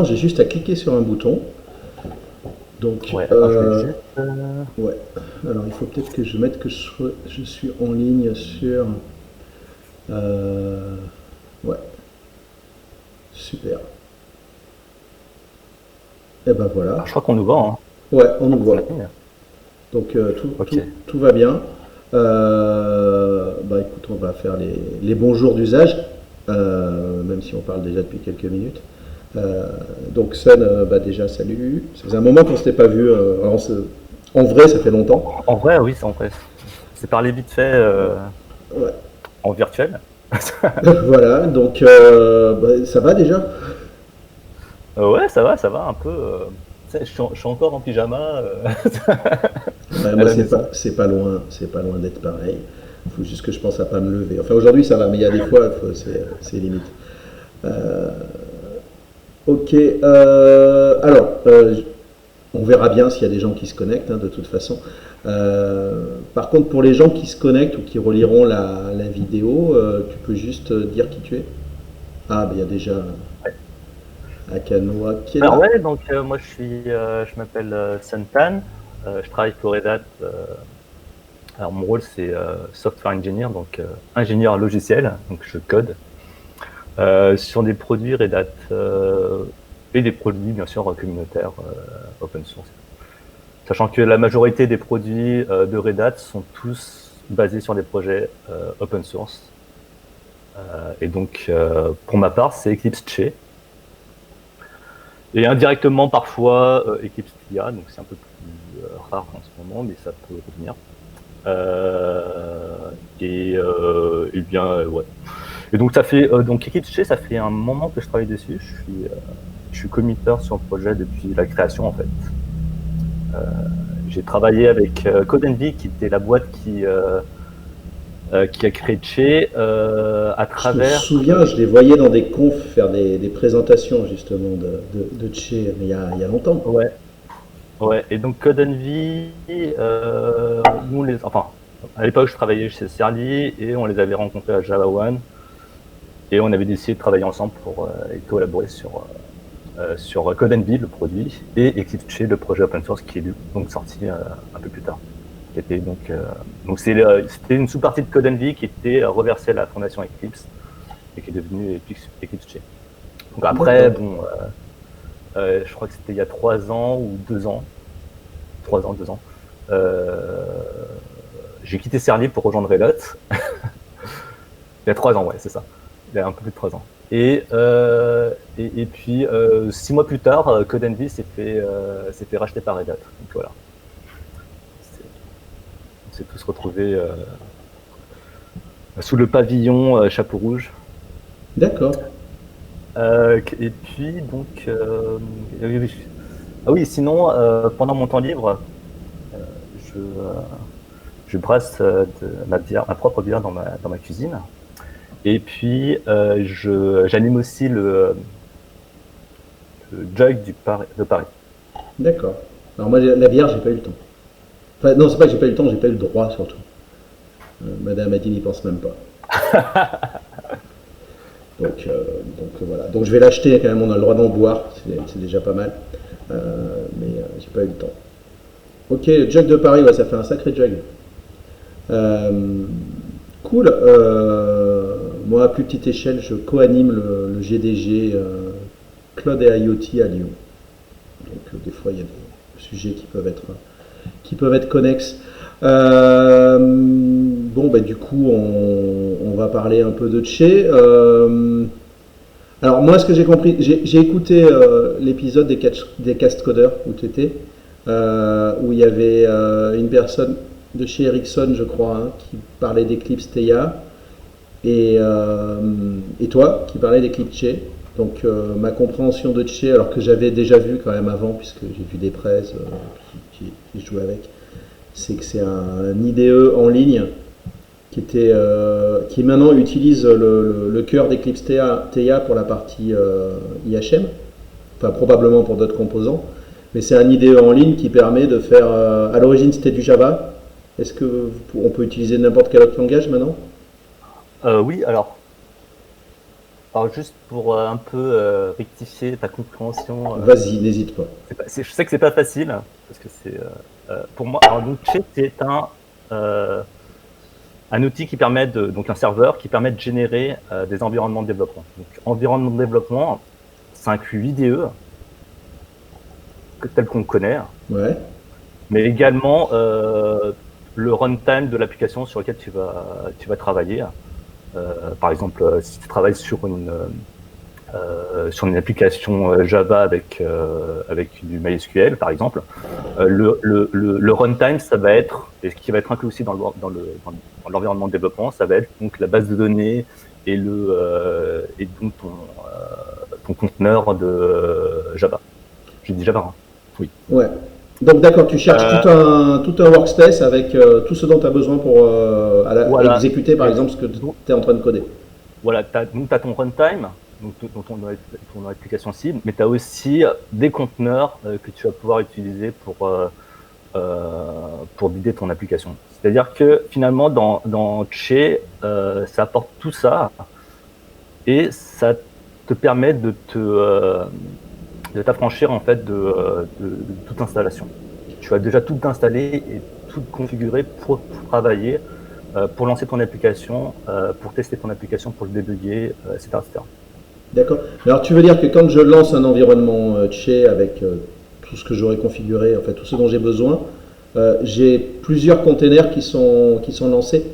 j'ai juste à cliquer sur un bouton. Donc, Ouais, attends, je vais juste. ouais. Alors, il faut peut-être que je mette que je suis en ligne sur. euh, ouais, super. Et ben voilà. Je crois qu'on nous voit, hein. Ouais, on nous C'est en voit. ligne. Donc, Ok. tout va bien. Bah écoute, on va faire les bons jours d'usage, même si on parle déjà depuis quelques minutes. Euh, donc, Sun, bah déjà, salut. Ça faisait un moment qu'on ne s'était pas vu. En vrai, ça fait longtemps. En vrai, oui, c'est en vrai. C'est parlé vite fait Ouais. en virtuel. Voilà, donc bah, ça va déjà. Ouais, ça va un peu. Tu sais, je suis encore en pyjama Ouais, à moi, la maison. c'est pas loin d'être pareil. Il faut juste que je pense à pas me lever. Enfin, aujourd'hui, ça va, mais il y a des fois, c'est limite. Euh, ok, on verra bien s'il y a des gens qui se connectent, hein, de toute façon. Par contre, pour les gens qui se connectent ou qui reliront la vidéo, tu peux juste dire qui tu es. Ah, bah, il y a déjà Akanoa qui est Alors là. ouais, donc moi je m'appelle Santan. Je travaille pour Red Hat. Alors mon rôle c'est software engineer, donc ingénieur logiciel. Donc je code sur des produits Red Hat et des produits bien sûr communautaires open source. Sachant que la majorité des produits de Red Hat sont tous basés sur des projets open source. Et donc, pour ma part, c'est Eclipse Che. Et indirectement, parfois, Eclipse TIA, donc c'est un peu plus rare en ce moment, mais ça peut revenir. Et bien, ouais. Et donc, ça fait, donc Eclipse Che, ça fait un moment que je travaille dessus. Je suis committeur sur le projet depuis la création, en fait. J'ai travaillé avec Codenv, qui était la boîte qui a créé Che à Je me travers. souviens, je les voyais dans des confs faire des présentations justement de Che, mais il y a longtemps. Ouais, ouais. Et donc Codenv, enfin, à l'époque, je travaillais chez Serly et on les avait rencontrés à Java One et on avait décidé de travailler ensemble pour collaborer sur Codenv, le produit, et Eclipse Che, le projet open source qui est donc sorti un peu plus tard. Qui était donc c'était une sous-partie de Codenv qui était reversée à la fondation Eclipse et qui est devenue Eclipse Che. Donc après, D'accord. bon, je crois que c'était il y a 3 ans ou 2 ans. 3 ans, 2 ans. Euh, j'ai quitté Serly pour rejoindre Red Hat. Il y a 3 ans, ouais, c'est ça. Il y a un peu plus de 3 ans. Et puis, 6 mois plus tard, Codenv s'est fait racheter par Red Hat. Donc voilà. On s'est tous retrouvés sous le pavillon chapeau rouge. D'accord. Et puis, donc. Ah oui, sinon, pendant mon temps libre, je, je brasse ma propre bière dans ma cuisine. Et puis, j'anime aussi le Jug de Paris. D'accord. Alors moi, la bière, j'ai pas eu le temps. Enfin, non, c'est pas que j'ai pas eu le temps, j'ai pas eu le droit surtout. Madame a dit n'y pense même pas. Donc voilà. Donc je vais l'acheter quand même, on a le droit d'en boire, c'est déjà pas mal. Mais j'ai pas eu le temps. Ok, le jug de Paris, ouais, ça fait un sacré jug. Euh, cool. Moi, à plus petite échelle, je co-anime le GDG Cloud et IoT à Lyon. Donc des fois, il y a des sujets qui peuvent être connexes. Bon, bah, du coup, on va parler un peu de Che. Alors, moi, ce que j'ai compris, j'ai écouté l'épisode des cast codeurs où tu étais, où il y avait une personne de chez Ericsson, je crois, hein, qui parlait d'Eclipse TIA, et toi qui parlais d'Eclipse Che. Donc, ma compréhension de Che, alors que j'avais déjà vu quand même avant, puisque j'ai vu des presses, qui jouaient avec, c'est que c'est un IDE en ligne qui maintenant utilise le cœur d'Eclipse TIA pour la partie IHM, enfin probablement pour d'autres composants, mais c'est un IDE en ligne qui permet de faire. À l'origine, c'était du Java. Est-ce qu'on peut utiliser n'importe quel autre langage maintenant? Oui, alors, Alors juste pour un peu rectifier ta compréhension, Vas-y, n'hésite pas. je sais que c'est pas facile parce que c'est pour moi. Alors donc Che, c'est un outil qui permet donc un serveur qui permet de générer des environnements de développement. Donc environnement de développement, ça inclut l'IDE tel qu'on le connaît, Ouais. mais également le runtime de l'application sur laquelle tu vas travailler. Par exemple, si tu travailles sur une application Java avec du MySQL, par exemple, le runtime, ça va être, et ce qui va être inclus aussi dans l'environnement de développement, ça va être donc la base de données et donc ton conteneur de Java. J'ai dit Java, hein. Oui. Ouais. Donc d'accord, tu cherches tout un workspace avec tout ce dont tu as besoin pour Voilà. exécuter par exemple ce que tu es en train de coder. Voilà, tu as ton runtime, donc ton application cible, mais tu as aussi des conteneurs que tu vas pouvoir utiliser pour guider ton application. C'est-à-dire que finalement, dans Che, ça apporte tout ça et ça te permet de t'affranchir en fait de toute installation. Tu as déjà tout installé et tout configuré pour travailler, pour lancer ton application, pour tester ton application, pour le débugger, etc., etc. D'accord. Alors tu veux dire que quand je lance un environnement Che avec tout ce que j'aurais configuré, en fait tout ce dont j'ai besoin, j'ai plusieurs containers qui sont lancés.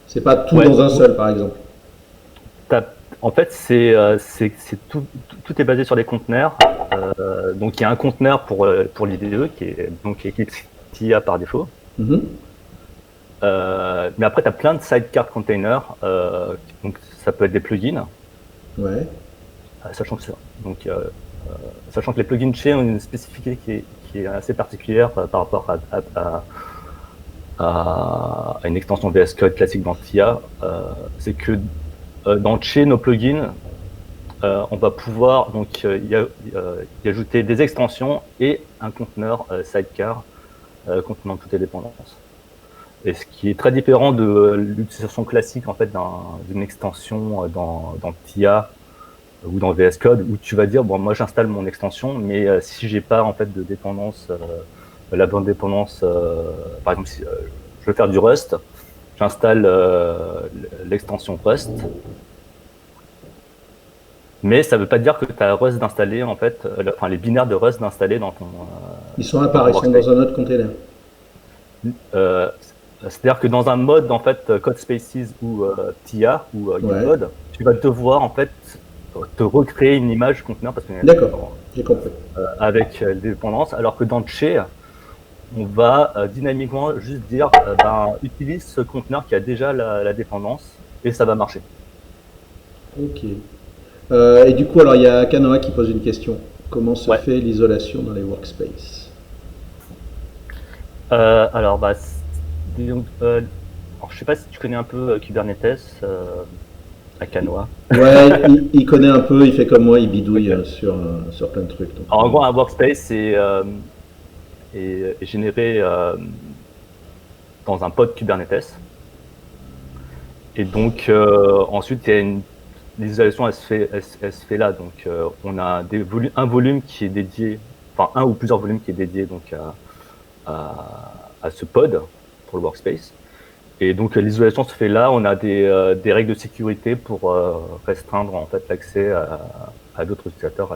C'est pas tout dans un seul, par exemple. En fait, tout est basé sur des conteneurs. Donc il y a un conteneur pour l'IDE qui est donc Eclipse TIA par défaut. Mm-hmm. Mais après, tu as plein de sidecar containers. Donc ça peut être des plugins. Ouais. Sachant que les plugins Che ont une spécificité qui est assez particulière par rapport à une extension VS Code classique dans TIA, c'est que dans Che, nos plugins, on va pouvoir donc y ajouter des extensions et un conteneur sidecar contenant toutes les dépendances. Et ce qui est très différent de l'utilisation classique en fait d'une extension dans TIA ou dans VS Code, où tu vas dire bon, moi j'installe mon extension, mais si j'ai pas en fait de dépendance, la bonne dépendance, par exemple si je veux faire du Rust, j'installe l'extension Rust, mais ça veut pas dire que tu as Rust d'installer en fait, les binaires de Rust d'installer dans ton. Ils sont à part, ils sont dans un autre container. C'est-à-dire que dans un mode en fait Code Spaces ou TIA ou Mode, tu vas devoir en fait te recréer une image conteneur parce que d'accord, j'ai compris. Avec des dépendances, alors que dans Che, on va dynamiquement juste dire utilise ce conteneur qui a déjà la dépendance et ça va marcher. Ok. Et du coup, alors il y a Kanoa qui pose une question. Comment se fait l'isolation dans les workspaces? Alors, je sais pas si tu connais un peu Kubernetes. À Kanoa. Ouais, il connaît un peu, il fait comme moi, il bidouille sur plein de trucs. Donc, alors, en gros, un workspace est généré dans un pod Kubernetes. Et donc, ensuite, l'isolation, elle se fait là. Donc, on a un volume qui est dédié, enfin, un ou plusieurs volumes qui est dédié donc, à ce pod pour le workspace. Et donc l'isolation se fait là. On a des règles de sécurité pour restreindre en fait l'accès à d'autres utilisateurs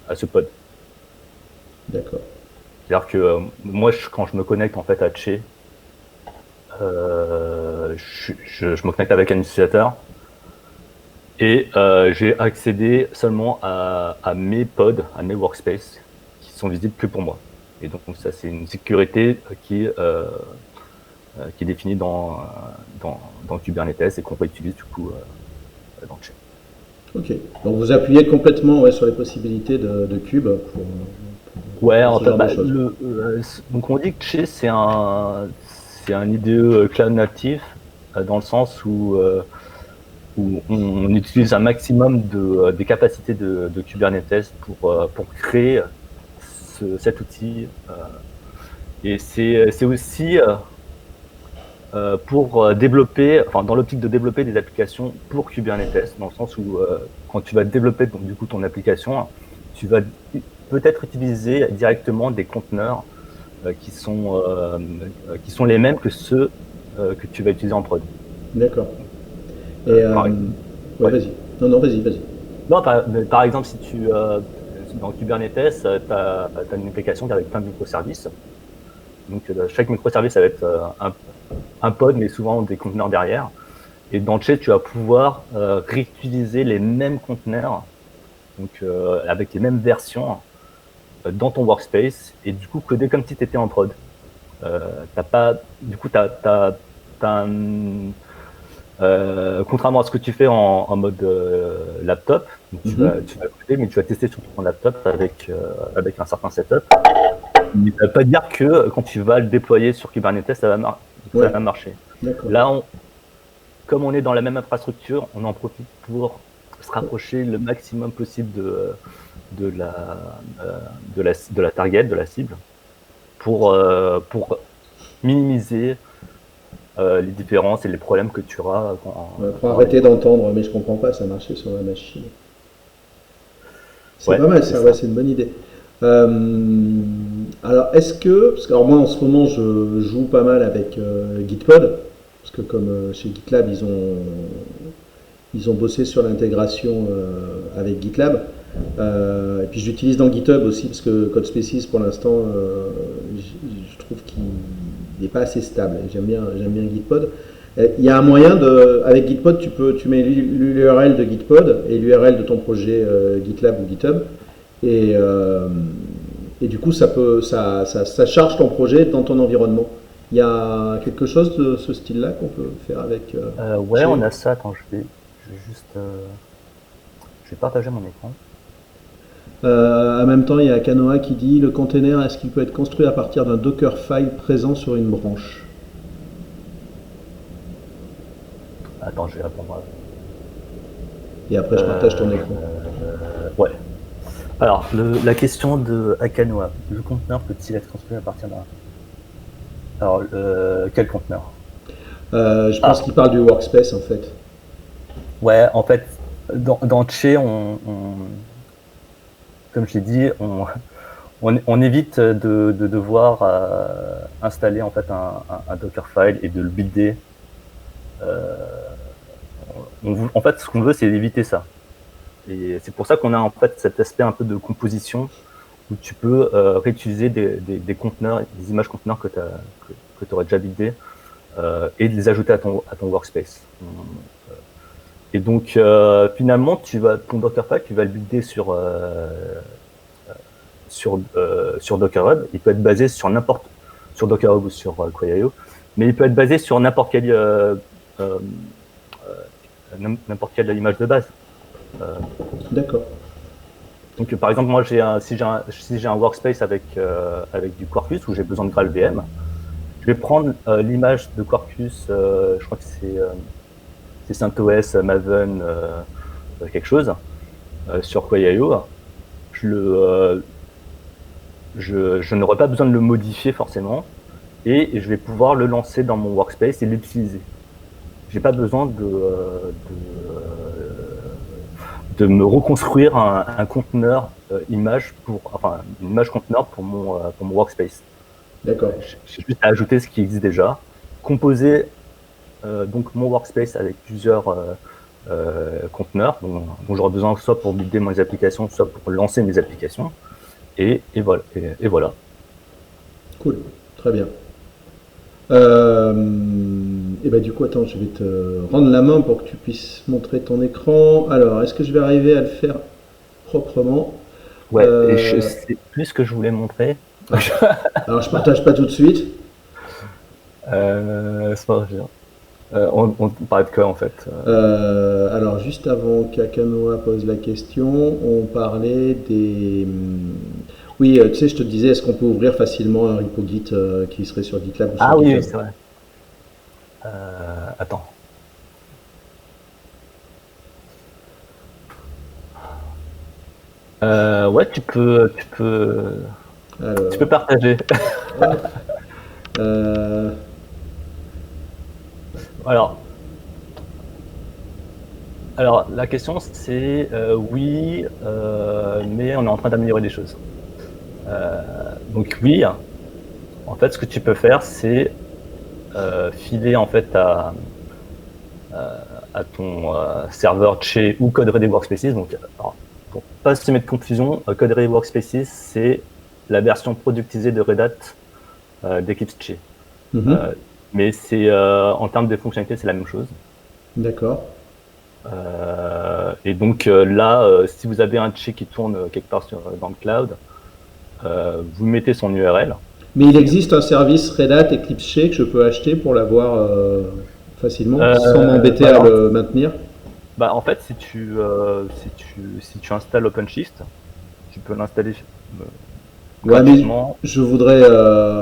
à ce pod. D'accord. C'est-à-dire que moi, quand je me connecte en fait à Che, je me connecte avec un utilisateur et j'ai accédé seulement à mes pods, à mes workspaces qui sont visibles que pour moi. Et donc ça, c'est une sécurité qui est définie dans Kubernetes et qu'on réutilise du coup dans Che. Ok. Donc vous appuyez complètement sur les possibilités de Kube pour ouais, en fait, donc on dit que Che c'est un IDE cloud natif dans le sens où on utilise un maximum des capacités de Kubernetes pour créer cet outil. Et c'est aussi pour développer, enfin dans l'optique de développer des applications pour Kubernetes, dans le sens où quand tu vas développer donc, du coup ton application, tu vas peut-être utiliser directement des conteneurs qui sont les mêmes que ceux que tu vas utiliser en prod. D'accord. Et ouais, vas-y. Non, vas-y. Non, par exemple, si tu dans Kubernetes, tu as une application avec plein de microservices. Donc chaque microservice ça va être un pod, mais souvent des conteneurs derrière. Et dans Che, tu vas pouvoir réutiliser les mêmes conteneurs, donc avec les mêmes versions dans ton workspace, et du coup coder comme si tu étais en prod. Du coup, contrairement à ce que tu fais en mode laptop, tu vas coder, mais tu vas tester sur ton laptop avec un certain setup. Mais ça ne veut pas dire que quand tu vas le déployer sur Kubernetes, ça va marcher. Là, comme on est dans la même infrastructure, on en profite pour se rapprocher le maximum possible de la target, de la cible, pour minimiser les différences et les problèmes que tu auras. Pour arrêter d'entendre, mais je comprends pas, ça marchait sur la machine. C'est pas mal, ça. C'est une bonne idée. Alors, est-ce que, parce que alors moi en ce moment je joue pas mal avec Gitpod, parce que comme chez GitLab ils ont bossé sur l'intégration avec GitLab, et puis je l'utilise dans GitHub aussi parce que CodeSpaces pour l'instant je trouve qu'il n'est pas assez stable. J'aime bien Gitpod. Il y a un moyen avec Gitpod tu mets l'URL de Gitpod et l'URL de ton projet GitLab ou GitHub. Et du coup, ça charge ton projet dans ton environnement. Il y a quelque chose de ce style-là qu'on peut faire avec. Ouais, on a ça. Attends, je vais partager mon écran. En même temps, il y a Kanoa qui dit le container, est-ce qu'il peut être construit à partir d'un Dockerfile présent sur une branche? Attends, je vais répondre. Et après, je partage ton écran. Ouais. Alors, la question de Akanoa, le conteneur peut-il être construit à partir d'un... Alors, quel conteneur? Je pense qu'il parle du workspace, en fait. Ouais, en fait, dans Che, comme je l'ai dit, on évite de devoir installer en fait un Dockerfile et de le builder. En fait, ce qu'on veut, c'est éviter ça. Et c'est pour ça qu'on a en fait cet aspect un peu de composition où tu peux réutiliser des conteneurs, des images conteneurs que tu aurais déjà buildé et de les ajouter à ton workspace. Et donc finalement, ton Dockerfile, tu vas le builder sur Docker Hub. Il peut être basé sur Docker Hub ou sur Quay.io, mais il peut être basé sur n'importe quelle image de base. D'accord. Donc par exemple, moi si j'ai un workspace avec du Quarkus où j'ai besoin de GraalVM, je vais prendre l'image de Quarkus, je crois que c'est CentOS Maven quelque chose sur Quay.io. Je n'aurai pas besoin de le modifier forcément et je vais pouvoir le lancer dans mon workspace et l'utiliser. J'ai pas besoin de me reconstruire un conteneur image une image conteneur pour mon workspace. D'accord. J'ai juste à ajouter ce qui existe déjà, composer donc mon workspace avec plusieurs conteneurs dont j'aurai besoin soit pour builder mes applications, soit pour lancer mes applications. Et voilà. Et voilà. Cool, très bien. Et ben du coup, attends, je vais te rendre la main pour que tu puisses montrer ton écran. Alors, est-ce que je vais arriver à le faire proprement? Ouais, et c'est plus ce que je voulais montrer. Alors, je partage pas tout de suite. C'est pas grave. On parlait de quoi en fait Alors, juste avant qu'Akanoa pose la question, on parlait des. Oui, tu sais, je te disais, est-ce qu'on peut ouvrir facilement un repo Git qui serait sur GitLab ou sur GitHub? Oui, c'est vrai. Attends. Ouais, tu peux Alors, partager. Alors, la question c'est oui, mais on est en train d'améliorer les choses. Donc oui, en fait, ce que tu peux faire, c'est filer en fait à ton serveur chez ou Code Ready Workspaces. Donc, alors, pour pas se mettre de confusion, Code Ready Workspaces, c'est la version productisée de Red Hat d'Eclipse Che. Mais c'est en termes de fonctionnalité, c'est la même chose. D'accord. Et donc là, si vous avez un Che qui tourne quelque part dans le cloud, vous mettez son URL. Mais il existe un service Red Hat Eclipse Che que je peux acheter pour l'avoir facilement, sans m'embêter à le maintenir. Bah, en fait, si tu installes OpenShift, tu peux l'installer Ouais, mais gratuitement. je voudrais.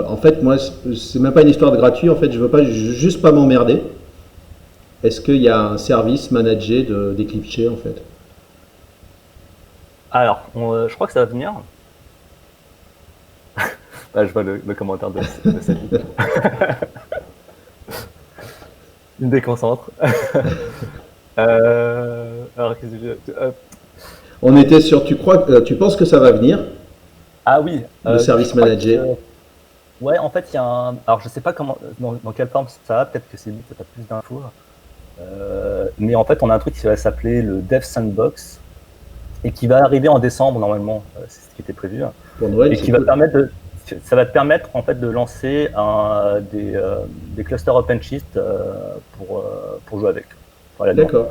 En fait, moi, c'est même pas une histoire de gratuit. En fait, je veux pas juste pas m'emmerder. Est-ce qu'il y a un service managé d'Eclipse Che en fait? Alors, je crois que ça va venir. Là, je vois le commentaire de Sally. Il me déconcentre. Alors, On était sur. Tu penses que ça va venir, ah oui, le service managé? Ouais, en fait, il y a un. Alors, je sais pas comment, dans quelle forme ça va. Peut-être que c'est lui qui a plus d'infos. Mais en fait, on a un truc qui va s'appeler le Dev Sandbox et qui va arriver en décembre normalement. C'est ce qui était prévu. Pour Noël, et qui va ça va te permettre en fait de lancer des clusters OpenShift pour jouer avec. D'accord.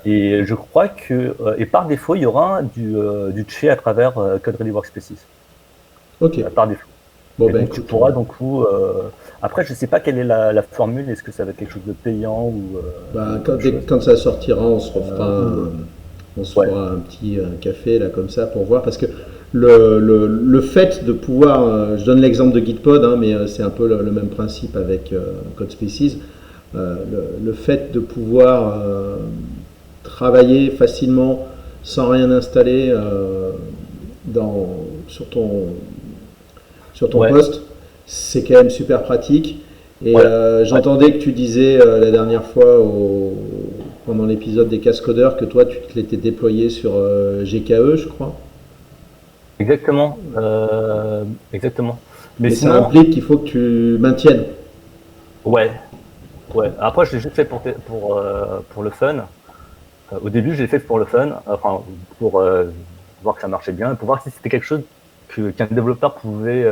Et je crois que et par défaut, il y aura du Che à travers Code Ready Workspaces. Ok. Par défaut. Bon, Et ben, donc tu pourras donc après, je sais pas quelle est la formule. Est-ce que ça va être quelque chose de payant ou quand ça sortira, on se fera un petit café là comme ça pour voir parce que le fait de pouvoir, je donne l'exemple de Gitpod, hein, mais c'est un peu le même principe avec CodeSpaces, le fait de pouvoir travailler facilement sans rien installer sur ton Ouais. poste, c'est quand même super pratique. Et Ouais. j'entendais que tu disais la dernière fois pendant l'épisode des cascodeurs que toi tu te l'étais déployé sur GKE, je crois. Exactement. Exactement. Mais Mais ça sinon, implique qu'il faut que tu maintiennes. ouais. Ouais. Après, je l'ai juste fait pour le fun. Au début, j'ai fait pour le fun, enfin pour voir que ça marchait bien, pour voir si c'était quelque chose qu'un développeur pouvait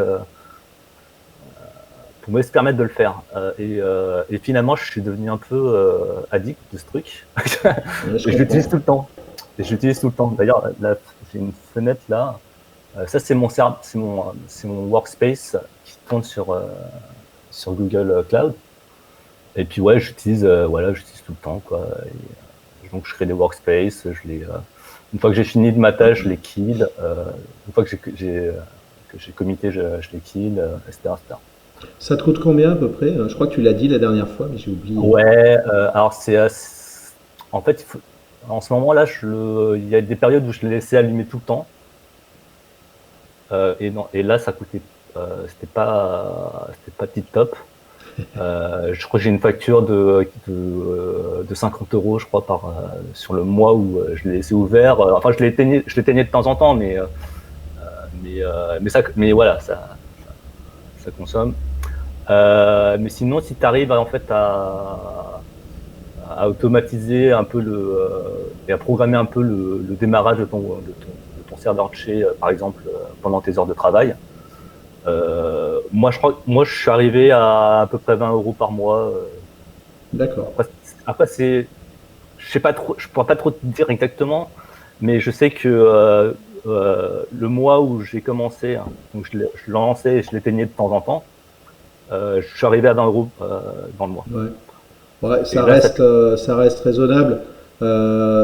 se permettre de le faire. Et finalement, je suis devenu un peu addict de ce truc. Ouais, je Et je l'utilise tout comprends. le temps. D'ailleurs, là, j'ai une fenêtre là. Ça, c'est mon workspace qui tourne sur Google Cloud. Et puis ouais, j'utilise tout le temps quoi. Donc je crée des workspaces, une fois que j'ai fini de ma tâche, je les kill. Une fois que j'ai commité, je les kill, etc., etc. Ça te coûte combien à peu près? Je crois que tu l'as dit la dernière fois, mais j'ai oublié. Ouais, alors en fait, en ce moment là, il y a des périodes où je l'ai laissé allumer tout le temps. Et là, ça coûtait, c'était pas tip top. Je crois que j'ai une facture de 50 euros, je crois, sur le mois où je l'ai laissé ouvert. Enfin, je l'éteignais de temps en temps, mais voilà, ça consomme. Mais sinon, si tu arrives en fait à automatiser un peu et à programmer un peu le démarrage de ton serveur Che, par exemple, pendant tes heures de travail. Moi, je suis arrivé à peu près 20 euros par mois. D'accord. Après, je sais pas trop, je pourrais pas trop te dire exactement, mais je sais que le mois où j'ai commencé, hein, donc je lançais et je l'éteignais de temps en temps, je suis arrivé à 20 euros dans le mois. Ouais. Ouais, Et là, ça reste raisonnable,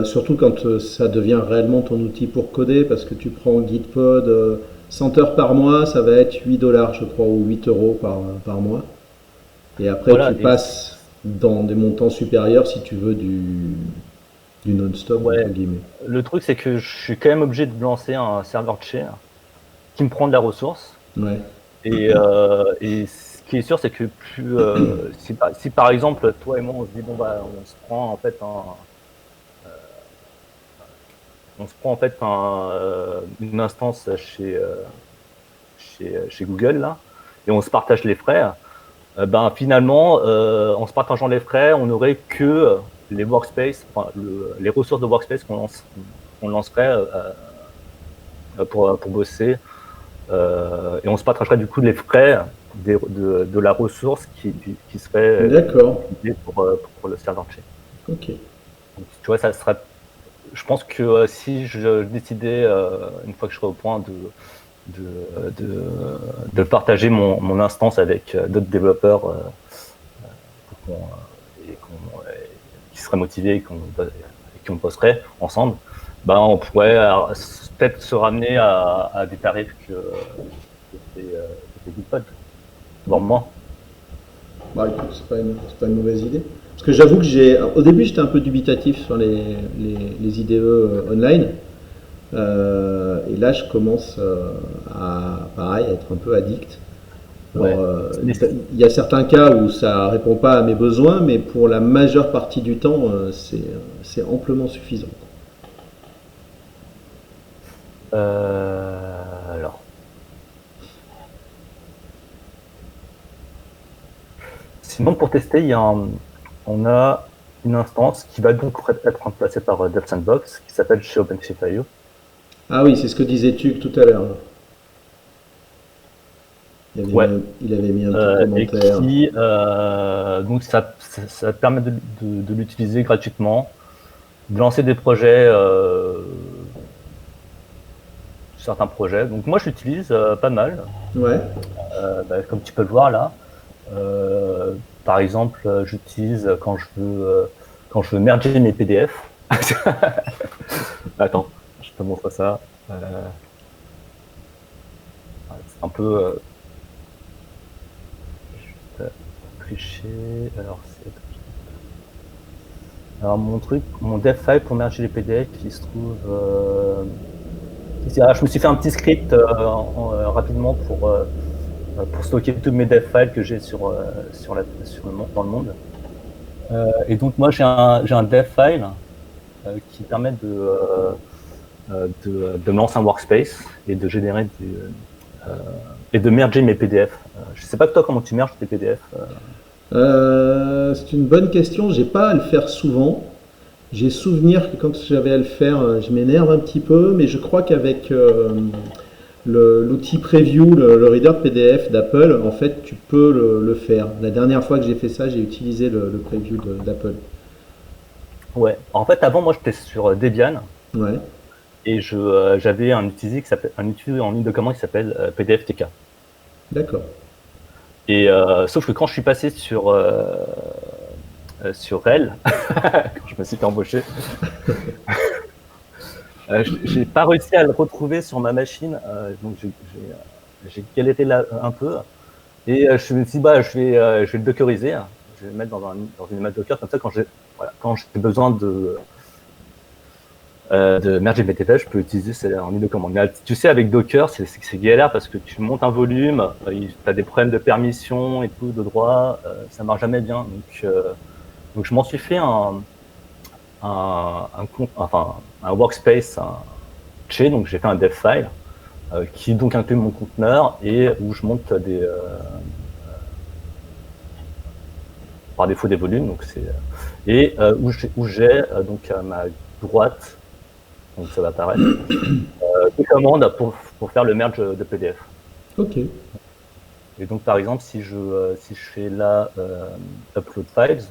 surtout quand ça devient réellement ton outil pour coder, parce que tu prends Gitpod, 100 heures par mois, ça va être 8 dollars, je crois, ou 8 euros par mois. Et après, tu voilà. passes dans des montants supérieurs si tu veux du non-stop, Ouais. entre guillemets. Le truc, c'est que je suis quand même obligé de lancer un serveur Che qui me prend de la ressource. Ouais. Et ce qui est sûr, c'est que si par exemple, toi et moi, on se dit, bon, bah, on se prend en fait une instance chez Google, là, et on se partage les frais, ben, finalement, en se partageant les frais, on n'aurait que les workspace, enfin, les ressources de workspace qu'on lancerait pour bosser, et on se partagerait du coup les frais de la ressource qui serait D'accord. utilisée pour le serveur chain. Ok. Donc, tu vois, ça serait. Je pense que si je décidais, une fois que je serais au point de partager mon instance avec d'autres développeurs qui seraient motivés et qui on bosserait ensemble, ben, on pourrait peut-être se ramener à des tarifs que fait GitPod, voire moins. Bah écoute, c'est pas une mauvaise idée. Parce que j'avoue que au début j'étais un peu dubitatif sur les IDE online. Et là je commence pareil, à être un peu addict. Ouais. Alors, il y a certains cas où ça répond pas à mes besoins, mais pour la majeure partie du temps, c'est amplement suffisant. Alors. Sinon, pour tester, on a une instance qui va donc être remplacée par Dev Sandbox, qui s'appelle chez OpenShift.io. Ah oui, c'est ce que disait Tug tout à l'heure. Ouais. Il avait mis un petit commentaire. Et qui, donc ça permet de l'utiliser gratuitement, de lancer des projets, certains projets. Donc moi, je l'utilise pas mal. Ouais. Bah, comme tu peux le voir là. Par exemple, j'utilise quand je veux merger mes PDF. Attends, je te montre ça. C'est un peu juste tricher. Alors mon dev file pour merger les PDF, il se trouve. Je me suis fait un petit script rapidement pour stocker tous mes dev files que j'ai dans le monde. Et donc moi j'ai un dev file qui permet de me lancer un workspace et de générer et de merger mes PDF. Je sais pas toi comment tu merges tes PDF. C'est une bonne question. J'ai pas à le faire souvent. J'ai souvenir que quand j'avais à le faire, je m'énerve un petit peu, mais je crois qu'avec l'outil Preview, le reader PDF d'Apple, en fait, tu peux le faire. La dernière fois que j'ai fait ça, j'ai utilisé le Preview d'Apple. Ouais. En fait, avant, moi, j'étais sur Debian. Ouais. Et j'avais un outil en ligne de commande qui s'appelle PDFTK. D'accord. Et sauf que quand je suis passé sur RHEL, quand je me suis fait embaucher, j'ai pas réussi à le retrouver sur ma machine. Donc j'ai galéré là un peu. Et je me suis dit, bah, je vais le dockeriser. Je vais le mettre dans une image Docker. Comme ça, quand j'ai besoin de merger mes TF, je peux utiliser en ligne de commande. Mais tu sais, avec Docker, c'est galère parce que tu montes un volume, tu as des problèmes de permission et tout, de droit, ça marche jamais bien. Donc je m'en suis fait un workspace, donc j'ai fait un dev file qui donc inclut mon conteneur et où je monte par défaut des volumes, donc et où j'ai donc à ma droite, donc ça va apparaître, des commandes pour faire le merge de PDF. Ok. Et donc par exemple, si je fais là upload files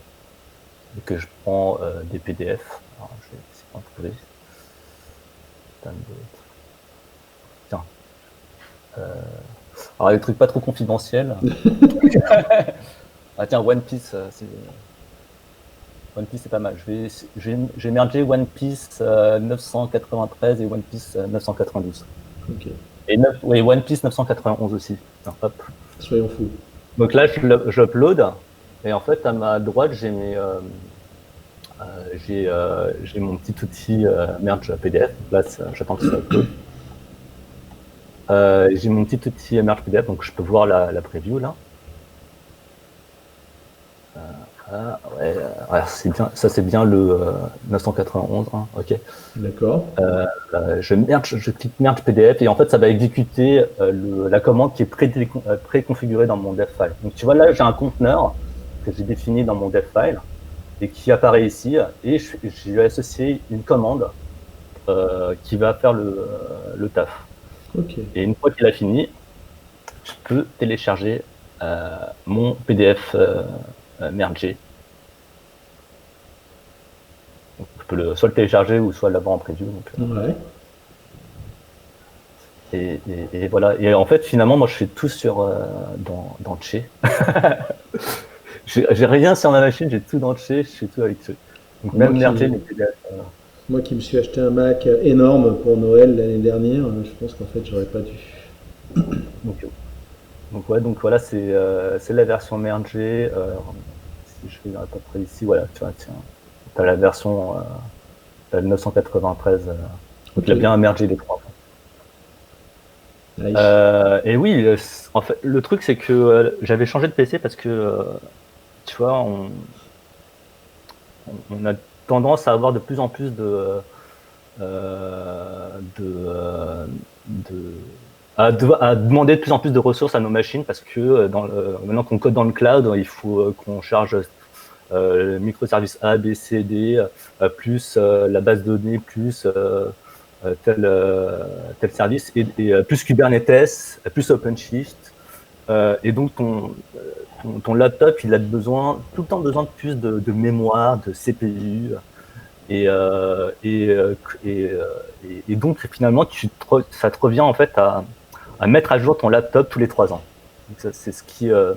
et que je prends des PDF, alors je vais essayer d'en trouver. Tiens. Alors les trucs pas trop confidentiels. Ah tiens, One Piece, c'est pas mal. J'ai mergé One Piece 993 et One Piece 992. Ok. Et One Piece 991 aussi. Tiens, hop. Soyons fous. Donc là, je upload et en fait à ma droite j'ai mon petit outil merge PDF. Là, j'attends que ça upload. J'ai mon petit outil merge PDF, donc je peux voir la preview là. Ah, ouais, c'est bien, ça c'est bien le 991, hein, ok. D'accord. Je clique merge PDF et en fait ça va exécuter la commande qui est préconfigurée dans mon dev file. Donc tu vois là j'ai un conteneur que j'ai défini dans mon dev file et qui apparaît ici et je vais associer une commande qui va faire le taf. Ok. Et une fois qu'il a fini, je peux télécharger mon PDF mergé. Donc, je peux soit le télécharger ou soit l'avoir en preview. Donc, Ouais. et voilà. Et en fait, finalement, moi, je fais tout dans Tché. J'ai rien sur ma machine, j'ai tout dans Tché, je fais tout avec Tché. Donc Moi même merger mes qui, PDF. moi qui me suis acheté un Mac énorme pour Noël l'année dernière, je pense qu'en fait, j'aurais pas dû. Donc, ouais, donc voilà, c'est la version mergée. Si je fais à peu près ici, voilà, tu vois, tiens, t'as la version t'as le 993. Donc il a Ok. bien mergé les trois. Nice. Et oui, en fait, le truc c'est que j'avais changé de PC parce que tu vois, on a tendance à avoir de plus en plus à demander de plus en plus de ressources à nos machines parce que maintenant qu'on code dans le cloud, il faut qu'on charge le microservice A, B, C, D, plus la base de données, plus tel service, et plus Kubernetes, plus OpenShift. Et donc ton laptop, il a tout le temps besoin de plus de mémoire, de CPU. Et, euh, et, euh, et, euh, et donc finalement, ça te revient en fait à mettre à jour ton laptop tous les 3 ans. Donc, c'est ce qui, euh,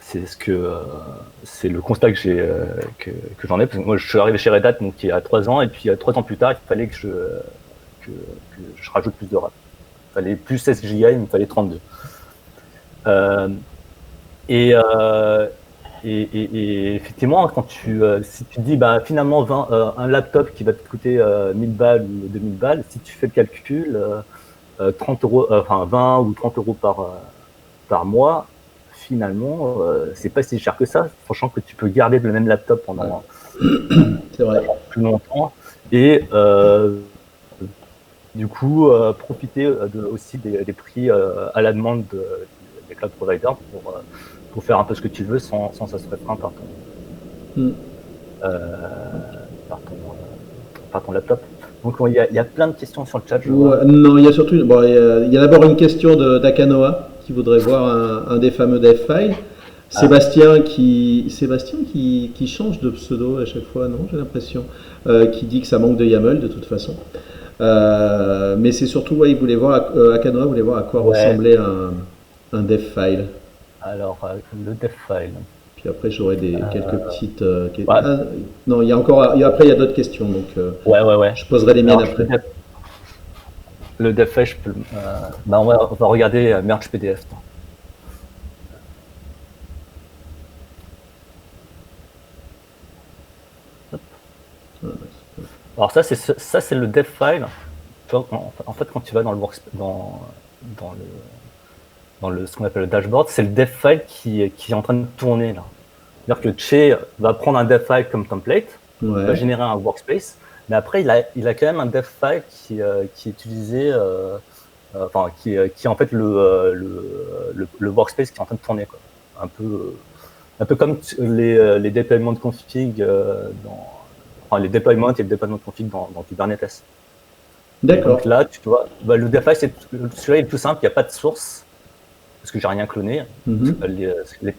c'est ce que, c'est le constat que j'en ai. Parce que moi, je suis arrivé chez Red Hat donc il y a 3 ans, et puis 3 ans plus tard, il fallait que je rajoute plus de RAM. Il fallait plus 16 Go, il me fallait 32. Euh, et, euh, et effectivement, si tu dis finalement un laptop qui va te coûter 1000 balles ou 2000 balles, si tu fais le calcul, 30 euros, enfin 20 ou 30 euros par mois, finalement, c'est pas si cher que ça, sachant que tu peux garder le même laptop pendant C'est vrai. plus longtemps et du coup profiter aussi des prix à la demande des cloud providers pour faire un peu ce que tu veux sans ça se restreint Hmm. euh, par ton, par ton laptop. Donc il y a plein de questions sur le chat, je vois. Ouais, non, il y a surtout. Bon, il y a d'abord une question d'Akanoa qui voudrait voir un des fameux dev files. Ah, Sébastien qui change de pseudo à chaque fois, non, j'ai l'impression, qui dit que ça manque de YAML de toute façon. Mais c'est surtout, ouais, Akanoa voulait voir à quoi ouais. ressemblait un dev file. Alors le dev file. Puis après, j'aurai quelques Euh, petites. ouais, Non, il y a encore. Après, il y a d'autres questions, donc ouais. je poserai les miennes Alors après. le dev file, on va regarder merge PDF. Alors ça c'est le dev file. Tu vois, en fait, quand tu vas dans le dans le ce qu'on appelle le dashboard, c'est le dev file qui est en train de tourner là. C'est-à-dire que Che va prendre un dev file comme template, va Ouais, générer un workspace, mais après il a quand même un dev file qui est utilisé, enfin qui est en fait le workspace qui est en train de tourner quoi. Un peu un peu comme les déploiements de config enfin les déploiements et le déploiement de config dans Kubernetes. Et donc d'accord. là, tu vois, le dev file, celui-là est tout simple, il n'y a pas de source, parce que j'ai rien cloné. Mhm.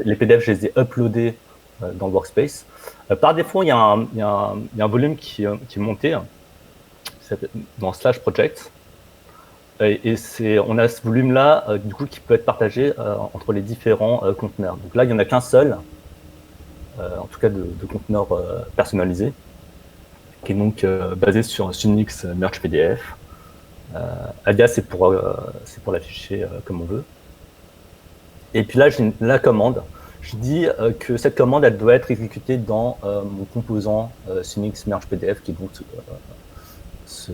Les PDF, je les ai uploadés dans le workspace. Par défaut, il y a un volume qui est monté dans slash project. On a ce volume-là, du coup, qui peut être partagé entre les différents conteneurs. Donc là, il n'y en a qu'un seul, en tout cas de conteneur personnalisé, qui est donc basé sur Unix Merge PDF. Alias, c'est pour l'afficher comme on veut. Et puis là, j'ai la commande. Je dis que cette commande, elle doit être exécutée dans mon composant Unix Merge PDF, qui est donc ce,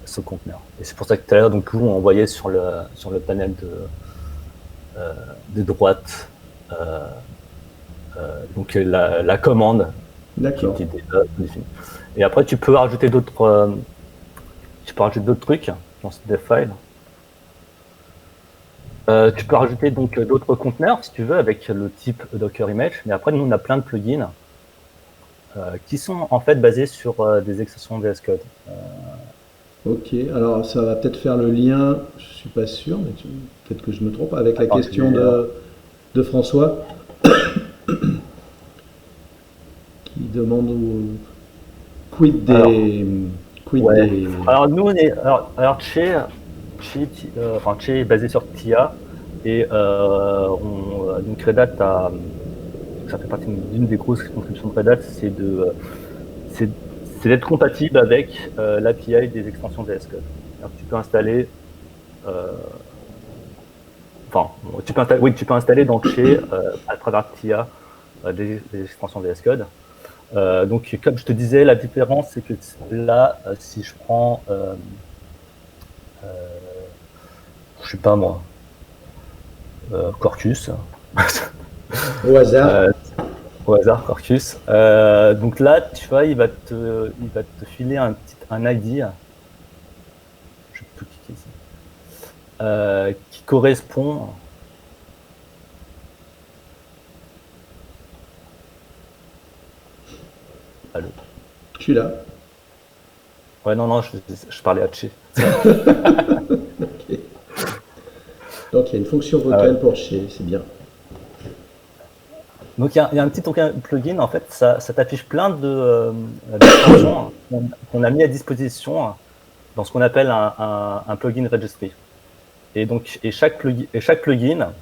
ce conteneur. Et c'est pour ça que tout à l'heure, donc, on voyait sur le panel de droite donc la commande qui D'accord. était déjà définie. Et après, tu peux rajouter d'autres trucs dans ce dev file. Tu peux rajouter donc d'autres conteneurs si tu veux avec le type Docker Image. Mais après, nous, on a plein de plugins qui sont en fait basés sur des extensions VS Code. Ok, alors ça va peut-être faire le lien, je suis pas sûr, mais peut-être que je me trompe, avec la Attends, question de François qui demande quid alors, des. Quid ouais. des. Alors nous, Che est basé sur TIA et donc Red Hat ça fait partie d'une des grosses contributions de Red Hat, c'est c'est d'être compatible avec l'API des extensions VS Code. Alors, tu peux installer tu peux installer dans Che à travers TIA des extensions VS Code. Donc, comme je te disais, la différence, c'est que là, si je prends, je sais pas moi, Quarkus, Au hasard. au hasard, Quarkus. Donc là, tu vois, il va te filer un ID, je peux cliquer ici, qui correspond. Allô. Je suis là. Ouais, non, je parlais à Che. Ok. Donc il y a une fonction Ah ouais. vocale pour chez, c'est bien. Donc il y a un petit plugin, en fait, ça t'affiche plein d'extensions qu'on a mis à disposition dans ce qu'on appelle un plugin registry. Et donc chaque plugin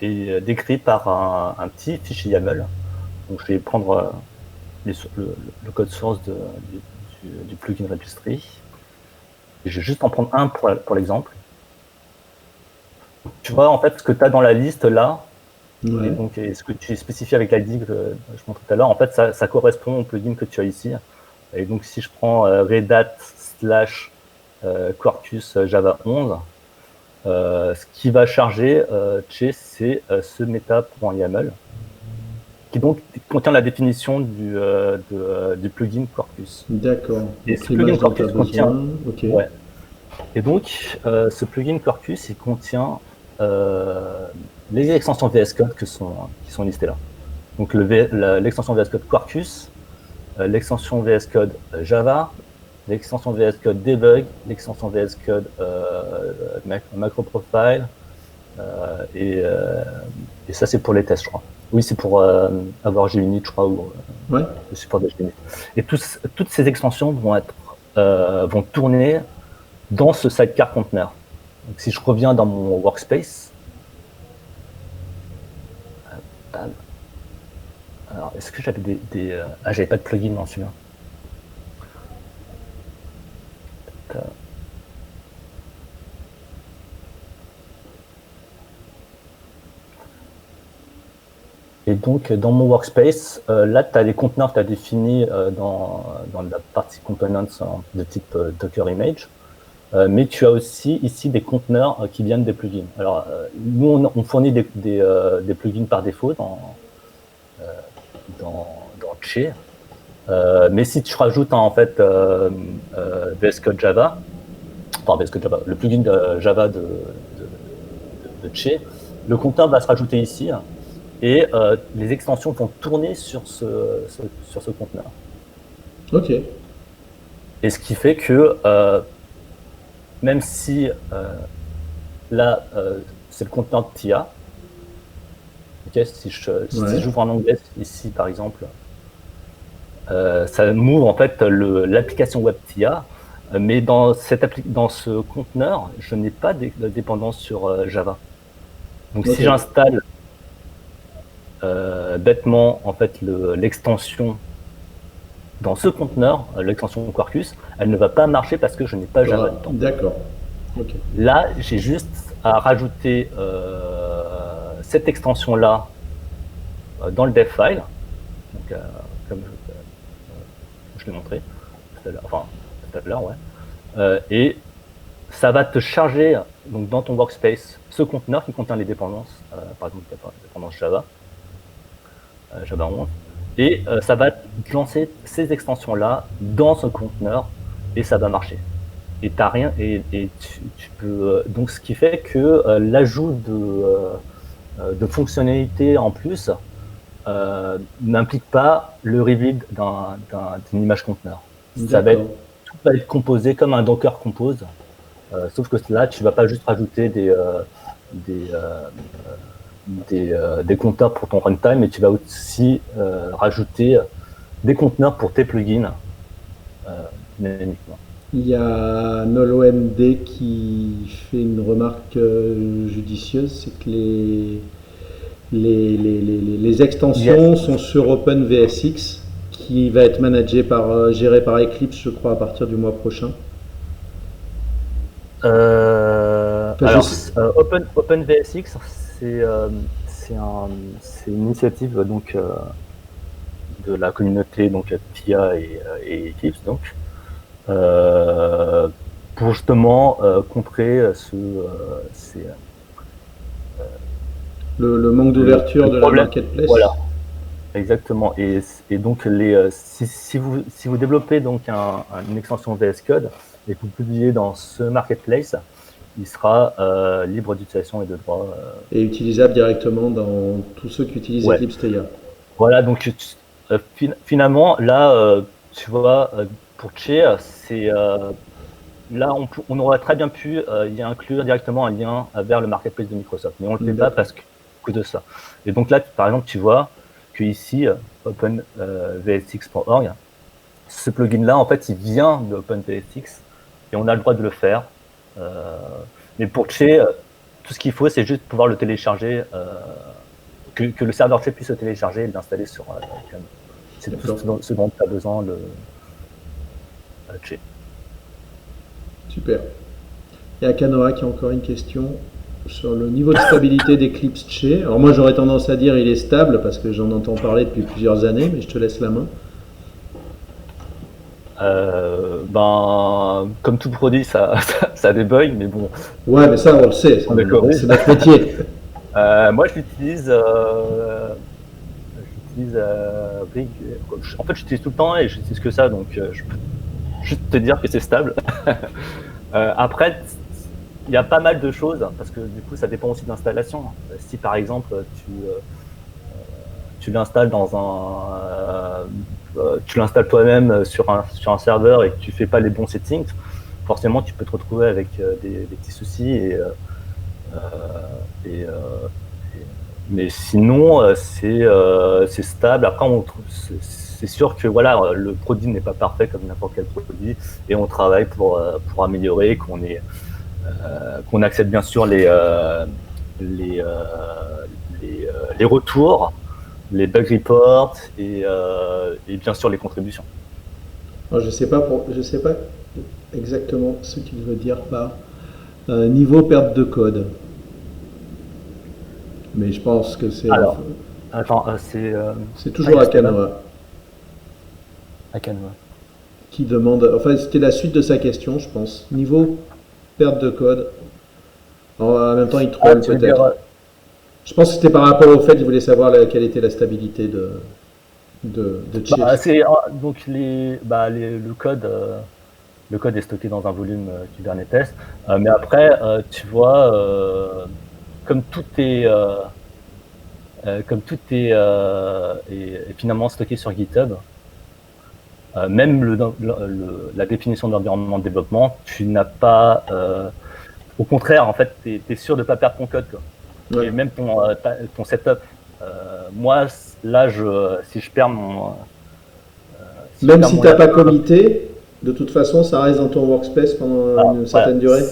est décrit par un petit fichier YAML. Donc je vais prendre le code source du plugin registry. Et je vais juste en prendre un pour l'exemple. Tu vois, en fait, ce que tu as dans la liste là, Ouais. et donc ce que tu spécifies avec l'ID que je montrais tout à l'heure, en fait, ça correspond au plugin que tu as ici. Et donc, si je prends Red Hat / Quarkus Java 11, ce qui va charger Che, c'est ce meta.yaml, qui donc contient la définition du plugin Quarkus. D'accord. Et Donc ce plugin l'image dont tu as Quarkus contient, besoin. Ok. ouais. Et donc, ce plugin Quarkus, il contient les extensions VS Code qui sont listées là. Donc, l'extension VS Code Quarkus, l'extension VS Code Java, l'extension VS Code Debug, l'extension VS Code MacroProfile, et ça, c'est pour les tests, je crois. Oui, c'est pour avoir JUnit, je crois, ou Ouais. le support de JUnit. Et toutes ces extensions vont tourner dans ce sidecar container. Donc, si je reviens dans mon workspace, alors est-ce que j'avais j'avais pas de plugin dans celui-là. Et donc, dans mon workspace, là, tu as les conteneurs que tu as définis dans la partie components de type Docker Image. Mais tu as aussi ici des conteneurs qui viennent des plugins. Alors, nous, on fournit des plugins par défaut dans Che. Mais si tu rajoutes en fait VS Code Java, le plugin de Java de Che, le conteneur va se rajouter ici et les extensions vont tourner sur ce conteneur. Ok. Et ce qui fait que même si là, c'est le conteneur de TIA, okay, si j'ouvre en anglais ici, par exemple, ça m'ouvre en fait l'application web TIA, mais dans ce conteneur, je n'ai pas de dépendance sur Java. Donc si j'installe bêtement en fait l'extension dans ce conteneur, l'extension Quarkus, elle ne va pas marcher parce que je n'ai pas Java dedans. D'accord. Okay. Là, j'ai juste à rajouter cette extension-là dans le dev file, donc, comme je l'ai montré tout à l'heure, ouais. Et ça va te charger donc dans ton workspace ce conteneur qui contient les dépendances, par exemple la dépendance Java, Java 11, et ça va te lancer ces extensions-là dans ce conteneur et ça va marcher. Et t'as rien, et tu peux donc ce qui fait que l'ajout de fonctionnalités en plus n'implique pas le rebuild d'une image conteneur. Tout va être composé comme un Docker compose, sauf que là, tu vas pas juste rajouter des conteneurs pour ton runtime, mais tu vas aussi rajouter des conteneurs pour tes plugins dynamiquement. Il y a NolOMD qui fait une remarque judicieuse, c'est que les extensions sont sur OpenVSX, qui va être géré par Eclipse, je crois, à partir du mois prochain. OpenVSX, c'est une initiative donc de la communauté donc PIA et Eclipse donc pour justement contrer le manque d'ouverture de la marketplace. Voilà, exactement. Et donc si vous développez donc une extension VS Code et que vous publiez dans ce marketplace, il sera libre d'utilisation et de droit. Et utilisable directement dans tous ceux qui utilisent Eclipse TIA. Voilà, donc finalement, là, tu vois, pour Tché, là, on aurait très bien pu y inclure directement un lien vers le marketplace de Microsoft, mais on ne le fait pas parce que de ça. Et donc là, par exemple, tu vois que ici, OpenVSX.org, ce plugin-là, en fait, il vient de OpenVSX et on a le droit de le faire. Mais pour Tché, tout ce qu'il faut, c'est juste pouvoir le télécharger, que le serveur Tché puisse le télécharger et l'installer sur Cam. C'est tout ce dont tu as besoin, le Tché. Super. Il y a Kanoa qui a encore une question sur le niveau de stabilité d'Eclipse Tché. Alors moi, j'aurais tendance à dire il est stable parce que j'en entends parler depuis plusieurs années, mais je te laisse la main. Comme tout produit, ça débugue, mais bon. Ouais, mais ça, on le sait, c'est notre métier. Moi, je l'utilise. En fait, j'utilise tout le temps et j'utilise que ça, donc je peux juste te dire que c'est stable. Après, il y a pas mal de choses parce que du coup, ça dépend aussi de l'installation. Si par exemple, tu l'installes tu l'installes toi-même sur un serveur et que tu fais pas les bons settings, forcément tu peux te retrouver avec des petits soucis mais sinon c'est stable. Après c'est sûr que voilà, le produit n'est pas parfait comme n'importe quel produit et on travaille pour améliorer, qu'on accepte bien sûr les retours, les bug reports et bien sûr les contributions. Alors, je sais pas exactement ce qu'il veut dire par niveau perte de code. Mais je pense que c'est. Alors, attends, c'est toujours Akanoa. Akanoa. Qui demande. Enfin, c'était la suite de sa question, je pense. Niveau perte de code. En même temps, il troll peut-être. Je pense que c'était par rapport au fait qu'il voulait savoir quelle était la stabilité de Tché. Donc le code est stocké dans un volume Kubernetes, mais après tu vois comme tout est finalement stocké sur GitHub, même la définition d'environnement de développement, tu n'as pas au contraire en fait tu es sûr de ne pas perdre ton code quoi. Ouais. Et même ton setup. Moi, là, si je perds mon... même si tu n'as pas commité, de toute façon, ça reste dans ton workspace pendant une certaine durée.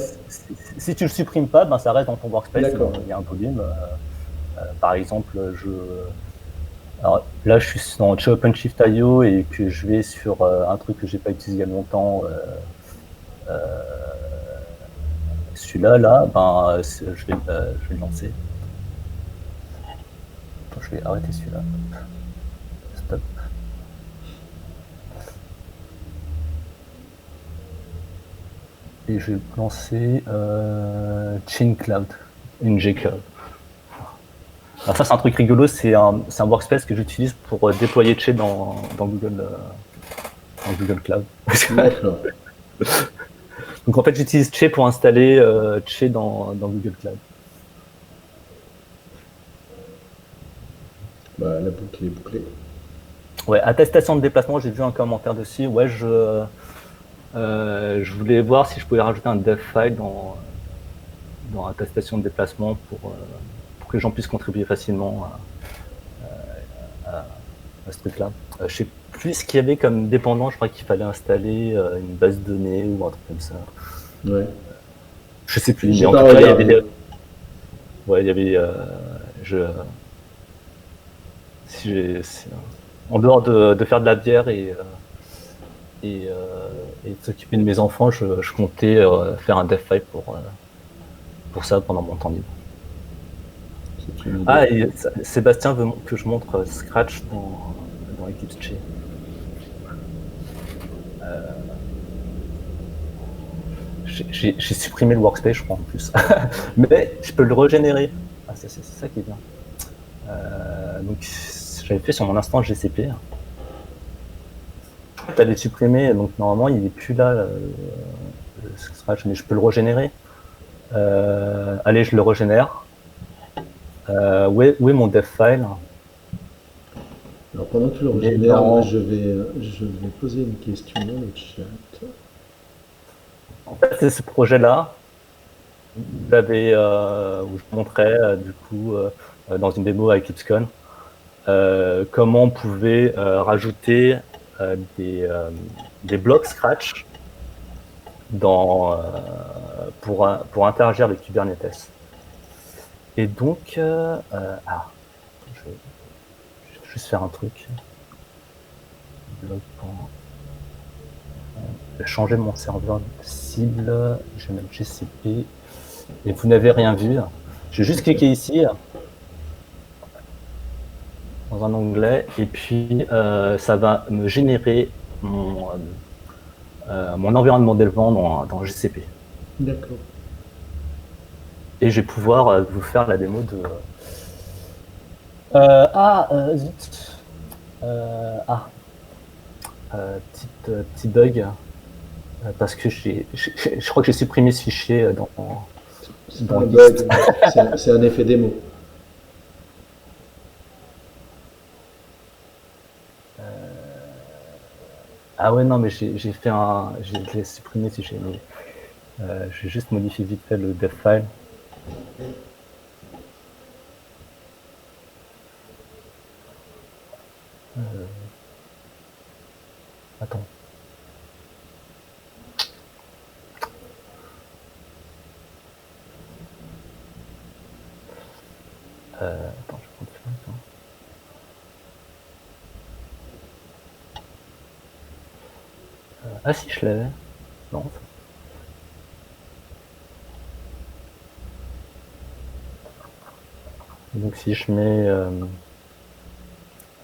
Si tu ne le supprimes pas, ça reste dans ton workspace. Il y a un volume. Par exemple, alors, là, je suis dans OpenShift.io et que je vais sur un truc que je n'ai pas utilisé il y a longtemps. Celui-là, je vais le lancer. Je vais arrêter celui-là. Stop. et je vais lancer Chain Cloud, NG Cloud. Alors ça, c'est un truc rigolo, c'est un workspace que j'utilise pour déployer Che dans Google Cloud. D'accord. Donc en fait, j'utilise Che pour installer Che dans Google Cloud. Bah, la boucle est bouclée. Ouais, attestation de déplacement, j'ai vu un commentaire dessus. Ouais, je voulais voir si je pouvais rajouter un dev file dans attestation de déplacement pour que les gens puissent contribuer facilement à ce truc-là. Je sais plus ce qu'il y avait comme dépendant, je crois qu'il fallait installer une base de données ou un truc comme ça. Ouais. Je sais plus, J'ai mais en pas tout cas, il y regardé. avait ouais, il y avait en dehors de faire de la bière et de s'occuper de mes enfants, je comptais faire un dev file pour ça pendant mon temps libre. C'est une idée. Ah, et Sébastien veut que je montre Scratch dans Eclipse Che. J'ai supprimé le workspace, je crois, en plus. Mais je peux le régénérer. Ah, c'est ça qui est bien. Donc, j'avais fait sur mon instance GCP. Tu avais supprimé, donc normalement, il n'est plus là, le Scratch, mais je peux le régénérer. Allez, je le régénère. Où est mon dev file? Alors pendant que tu le régénères, moi je vais poser une question dans le chat. En fait, c'est ce projet-là. Où je montrais du coup dans une démo avec EclipseCon comment on pouvait rajouter des blocs Scratch pour interagir avec Kubernetes. Et donc, je vais juste faire un truc. Je vais changer mon serveur cible. Je vais mettre GCP. Et vous n'avez rien vu. Je vais juste cliquer ici dans un onglet et puis ça va me générer mon environnement d'élevant dans GCP. D'accord. Et je vais pouvoir vous faire la démo de... zut. Petit bug. Parce que je crois que j'ai supprimé ce fichier dans un bug, c'est un effet démo. Ah ouais, non, mais j'ai fait je l'ai supprimé ce fichier. Je vais juste modifier vite fait le dev file. Attends. Attends, je prends ça. Ah si, je l'avais. Non. Donc si je mets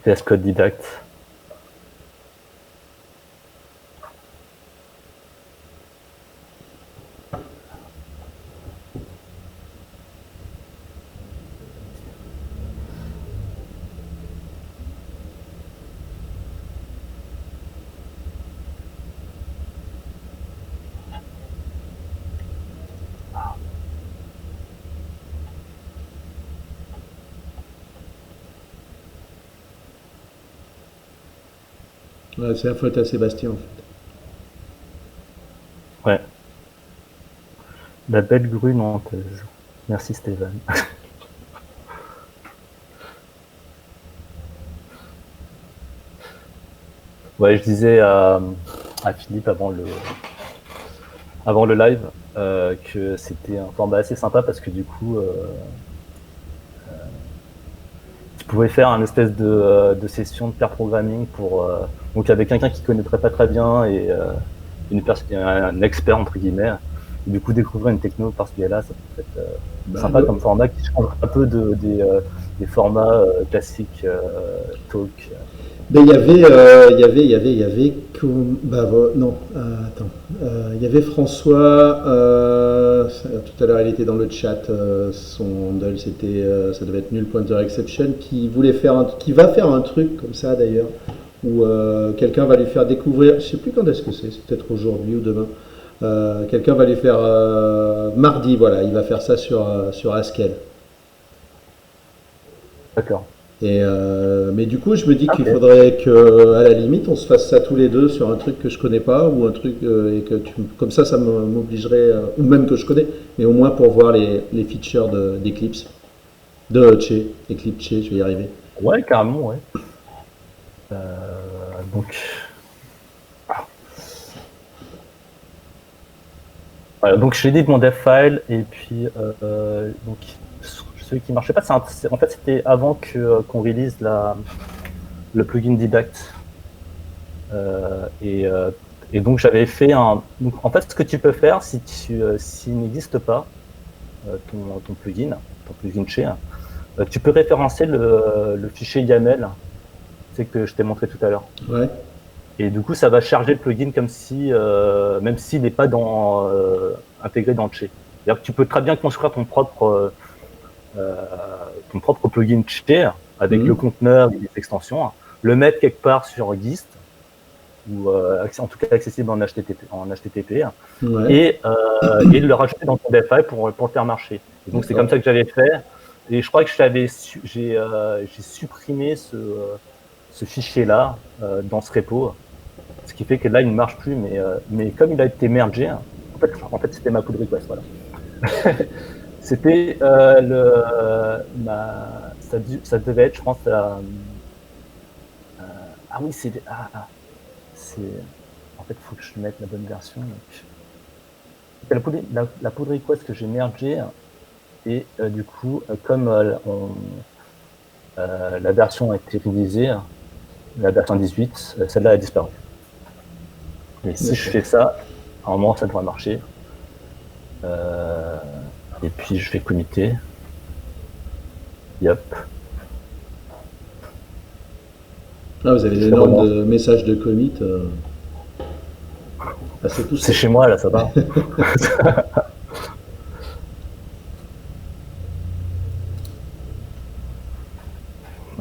VS Code Didact. Ouais, c'est la faute à Sébastien en fait. Ouais. La belle grue nantaise. Merci Stéphane. Ouais, je disais à Philippe avant le live que c'était un format assez sympa parce que du coup tu pouvais faire un espèce de session de pair programming donc avec quelqu'un qui connaîtrait pas très bien et un expert entre guillemets. Et du coup découvrir une techno par ce biais-là, ça peut être sympa comme format qui change un peu des formats classiques talk. Ben, il y avait, non, attends, il y avait François, tout à l'heure il était dans le chat, son handle c'était, ça devait être Null Pointer Exception, qui voulait qui va faire un truc comme ça d'ailleurs, où quelqu'un va lui faire découvrir, je sais plus quand est-ce que c'est peut-être aujourd'hui ou demain, quelqu'un va lui faire, mardi, voilà, il va faire ça sur Haskell. D'accord. Mais du coup, je me dis qu'il Ok. faudrait que, à la limite, on se fasse ça tous les deux sur un truc que je connais pas ou un truc et que comme ça m'obligerait, ou même que je connais, mais au moins pour voir les features d'Eclipse, Eclipse, je vais y arriver. Ouais, carrément, ouais. Donc, voilà, donc j'ai dit mon dev file et puis donc celui qui marchait pas, en fait c'était avant qu'on release le plugin Didact. Et donc j'avais fait donc, en fait, ce que tu peux faire s'il n'existe pas ton plugin chez, tu peux référencer le fichier YAML, c'est que je t'ai montré tout à l'heure. Ouais. Et du coup, ça va charger le plugin comme si, même s'il n'est pas intégré dans le chez. C'est-à-dire que tu peux très bien construire ton propre plugin chez avec le Mhm. conteneur et les extensions, le mettre quelque part sur Gist, ou en tout cas accessible en HTTP, Ouais. et le rajouter dans ton dev file pour le faire marcher. Et donc c'est comme D'accord. ça que j'avais fait. Et je crois que j'ai supprimé ce fichier-là dans ce repo, ce qui fait que là il ne marche plus, mais comme il a été mergé, en fait c'était ma pull request, voilà. C'était ça devait être, je pense, ah oui, c'est en fait, il faut que je mette la bonne version. Donc, la pull request que j'ai mergée, et du coup, comme la version a été révisée, la version 18, celle-là a disparu. Et si je D'accord. fais ça, à un moment, ça devrait marcher. Et puis, je vais committer. Yep. Ah, vous avez Je des fais normes relance. de messages de commit assez C'est poussées. chez moi, là, ça va.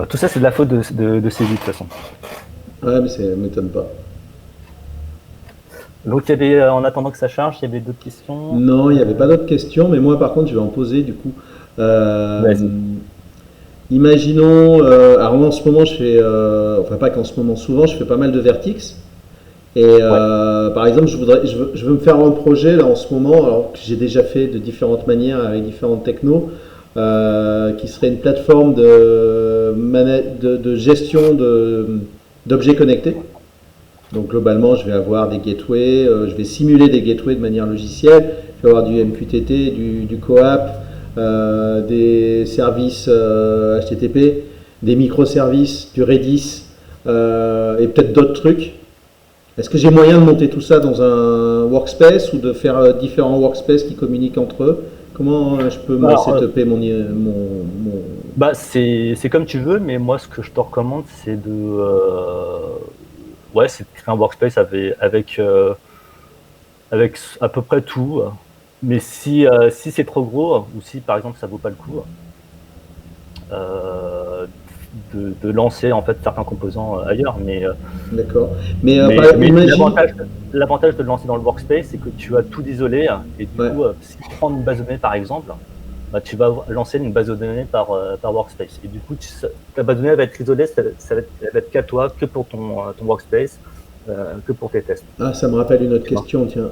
Tout ça, c'est de la faute de Céline, de toute façon. Ouais, mais ça m'étonne pas. Donc, en attendant que ça charge, il y avait d'autres questions. Non, il n'y avait pas d'autres questions, mais moi par contre, je vais en poser du coup. Euh, Vas-y. Imaginons, alors moi en ce moment, enfin pas qu'en ce moment, souvent, je fais pas mal de Vertix. Et Ouais. par exemple, je veux me faire un projet là en ce moment, alors que j'ai déjà fait de différentes manières avec différentes technos, qui serait une plateforme de gestion d'objets connectés. Donc globalement, je vais avoir des gateways, je vais simuler des gateways de manière logicielle, je vais avoir du MQTT, du CoAP, des services HTTP, des microservices, du Redis et peut-être d'autres trucs. Est-ce que j'ai moyen de monter tout ça dans un workspace ou de faire différents workspaces qui communiquent entre eux? Comment je peux me Alors, setuper mon... bah, c'est comme tu veux, mais moi, ce que je te recommande, c'est de créer un workspace avec à peu près tout. Mais si c'est trop gros, ou si par exemple ça vaut pas le coup, euh, de lancer en fait certains composants ailleurs. D'accord. Mais Mais imagine... l'avantage de le lancer dans le workspace, c'est que tu as tout isolé, et du Ouais, coup, si tu prends une base de données par exemple, bah, tu vas lancer une base de données par workspace. Et du coup, ta base de données va être isolée, elle va être qu'à toi, que pour ton workspace, que pour tes tests. ah, ça me rappelle une autre Tu vois. question, tiens.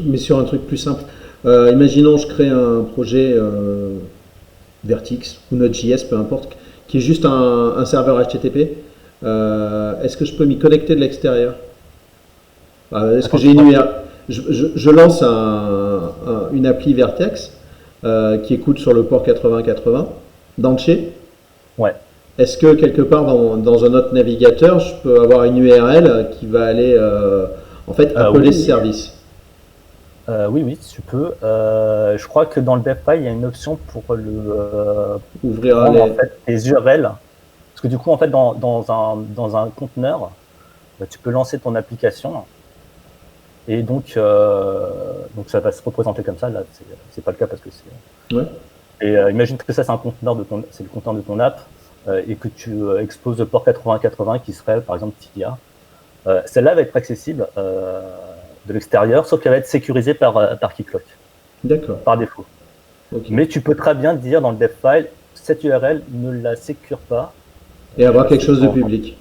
Mais sur un truc plus simple. Imaginons, je crée un projet Vertix ou Node.js, peu importe, qui est juste un serveur HTTP. Est-ce que je peux m'y connecter de l'extérieur? Est-ce que Attends, j'ai une dis-moi. URL? Je lance une appli Vertex qui écoute sur le port 8080 d'Anché. Ouais. Est-ce que quelque part dans un autre navigateur, je peux avoir une URL qui va aller en fait appeler ce Oui, service? oui, oui, tu peux. Je crois que dans le DevPy, il y a une option pour Ouvrir prendre en les... fait tes URL Parce que du coup, en fait, dans un conteneur, tu peux lancer ton application et donc ça va se représenter comme ça. Là, c'est pas le cas parce que c'est. Ouais. Et imagine que ça, c'est c'est le conteneur de ton app et que tu exposes le port 8080 qui serait par exemple TIA. Celle-là va être accessible de l'extérieur, sauf qu'elle va être sécurisée par Keycloak. D'accord. Par défaut. Okay. Mais tu peux très bien dire dans le dev file, cette URL ne la sécure pas. Et avoir quelque chose de public.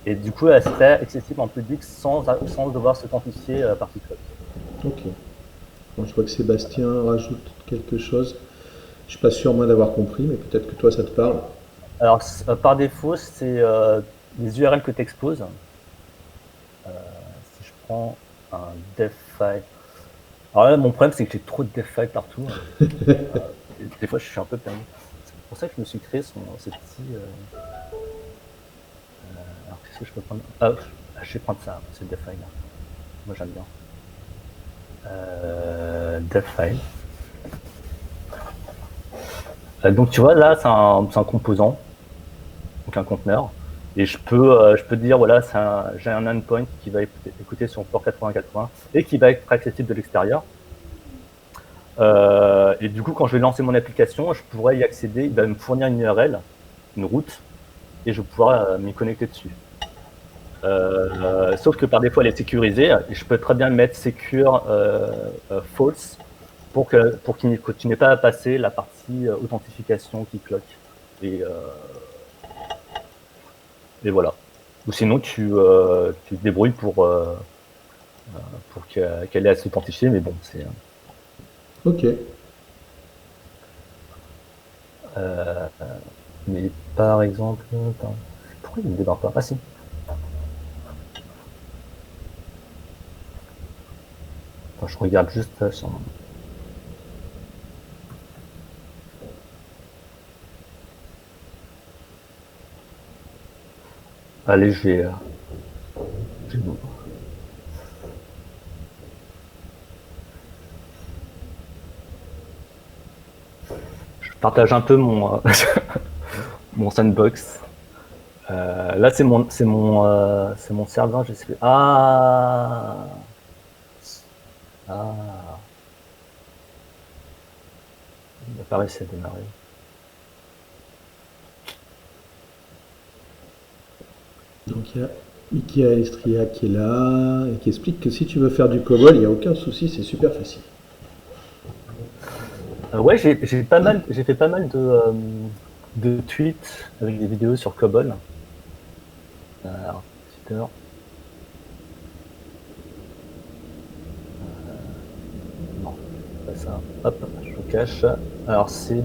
Et du coup, elle serait accessible en public sans devoir s'authentifier par Keycloak. Ok. Bon, je vois que Sébastien rajoute quelque chose. Je suis pas sûr moi d'avoir compris, mais peut-être que toi ça te parle. Alors, par défaut, c'est les URL que tu exposes. Si je prends un dev file. Alors là, mon problème, c'est que j'ai trop de dev files partout. Des fois, je suis un peu perdu. C'est pour ça que je me suis créé ce petit. Alors, qu'est-ce que je peux prendre? Je vais prendre ça, ce dev file là. Moi, j'aime bien. Dev file. Donc, tu vois, là, c'est un composant, donc un conteneur. Et je peux dire, voilà, j'ai un endpoint qui va écouter sur port 8080 et qui va être accessible de l'extérieur. Et du coup, quand je vais lancer mon application, je pourrais y accéder. Il va me fournir une URL, une route, et je pourrai m'y connecter dessus. Sauf que par défaut, elle est sécurisée. Et je peux très bien mettre secure false pour qu'il tu n'aies pas à passer la partie authentification qui cloque. Et voilà. Ou sinon, tu te débrouilles pour qu'elle ait à s'authentifier, mais bon, c'est. Ok. Mais par exemple, attends, pourquoi il ne démarre pas? Ah si. Attends, je regarde juste sur. Allez, je vais. Je partage un peu mon mon sandbox. Là, c'est mon serveur. Je sais. Ah. Il n'a pas réussi à démarrer. Donc il y a Ikea Estria qui est là et qui explique que si tu veux faire du COBOL, il n'y a aucun souci, c'est super facile. Ouais, j'ai fait pas mal de tweets avec des vidéos sur COBOL. Alors, Twitter. Non, pas ça. Hop, je le cache. Alors c'est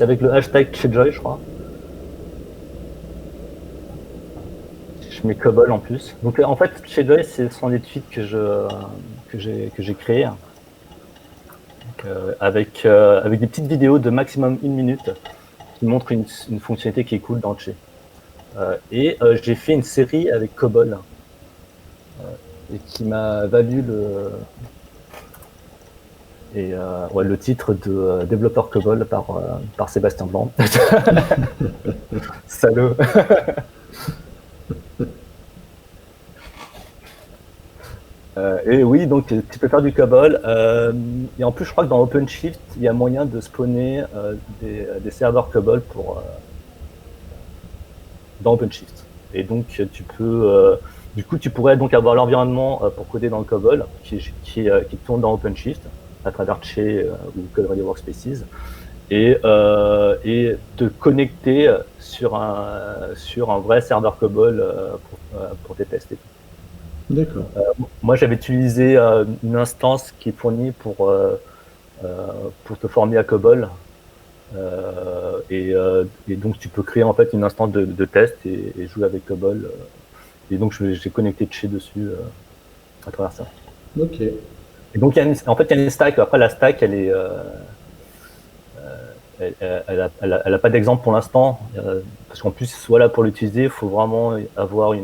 avec le hashtag CheJoy, je crois. Je mets COBOL en plus. Donc en fait, CheJoy, ce sont des tweets que j'ai créés. Avec des petites vidéos de maximum 1 minute qui montrent une fonctionnalité qui est cool dans le Che. Et j'ai fait une série avec COBOL et qui m'a valu le titre de développeur COBOL par Sébastien Blanc. Salaud. Et oui, donc tu peux faire du COBOL. Et en plus, je crois que dans OpenShift, il y a moyen de spawner des serveurs COBOL dans OpenShift. Et donc, du coup, tu pourrais donc avoir l'environnement pour coder dans le COBOL qui tourne dans OpenShift à travers Che ou Code Radio Workspaces et te connecter sur un vrai serveur COBOL pour tes tests et tout. D'accord. Moi, j'avais utilisé une instance qui est fournie pour te former à COBOL. Et donc, tu peux créer en fait une instance de test et jouer avec COBOL. Et donc, j'ai connecté Che dessus à travers ça. Ok. Et donc, en fait, il y a une stack. Après, la stack, elle est. Elle a pas d'exemple pour l'instant. Parce qu'en plus, voilà, pour l'utiliser, il faut vraiment avoir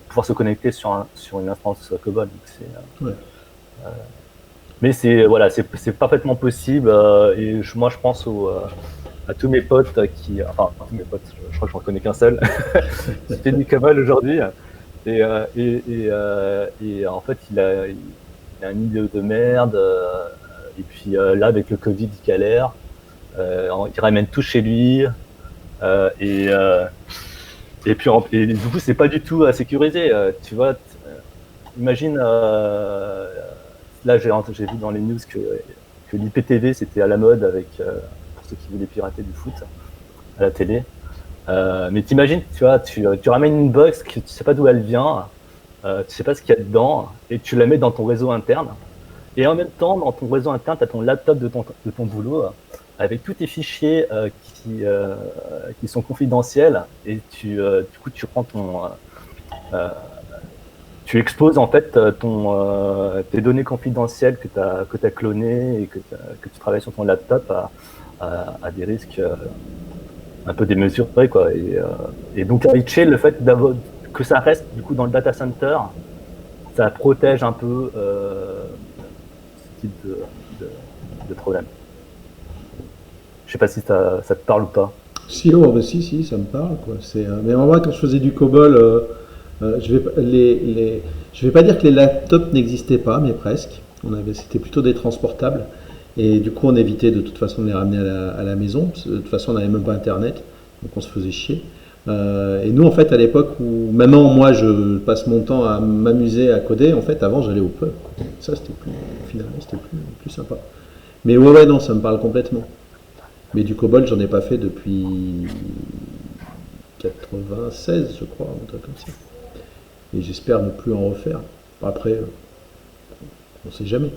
pouvoir se connecter sur une instance COBOL. Ouais. Mais c'est parfaitement possible. Et moi, je pense à tous mes potes enfin, tous mes potes, je crois que j'en connais qu'un seul, qui fait du COBOL aujourd'hui. Et en fait, il a un milieu de merde. Et puis là, avec le Covid, il galère. Il ramène tout chez lui. Euh, et, euh, et puis, et du coup, c'est pas du tout sécurisé. Tu vois, imagine, là, j'ai vu dans les news que l'IPTV, c'était à la mode pour ceux qui voulaient pirater du foot à la télé. Mais t'imagines, tu vois, tu ramènes une box que tu sais pas d'où elle vient, tu sais pas ce qu'il y a dedans, et tu la mets dans ton réseau interne. Et en même temps, dans ton réseau interne, tu as ton laptop de ton boulot, avec tous tes fichiers qui sont confidentiels, et du coup, tu prends tu exposes en fait tes données confidentielles que tu as clonées et que tu travailles sur ton laptop à des risques un peu démesurés, quoi. Et donc avec Shell, le fait que ça reste du coup dans le data center, ça protège un peu ce type de, de problème. Je sais pas si ça te parle ou pas. Si, oh, bah, si, ça me parle, quoi. Mais en vrai, quand je faisais du COBOL, je vais pas dire que les laptops n'existaient pas, mais presque. C'était plutôt des transportables. Et du coup, on évitait de toute façon de les ramener à la maison. Parce que de toute façon, on n'avait même pas Internet. Donc, on se faisait chier. Et nous, en fait, à l'époque où maintenant, moi, je passe mon temps à m'amuser à coder, en fait, avant, j'allais au pub, quoi. Ça, finalement, c'était plus sympa. Mais ouais, non, ça me parle complètement. Mais du COBOL, j'en ai pas fait depuis 96, je crois, un truc comme ça. Et j'espère ne plus en refaire. Après, on sait jamais.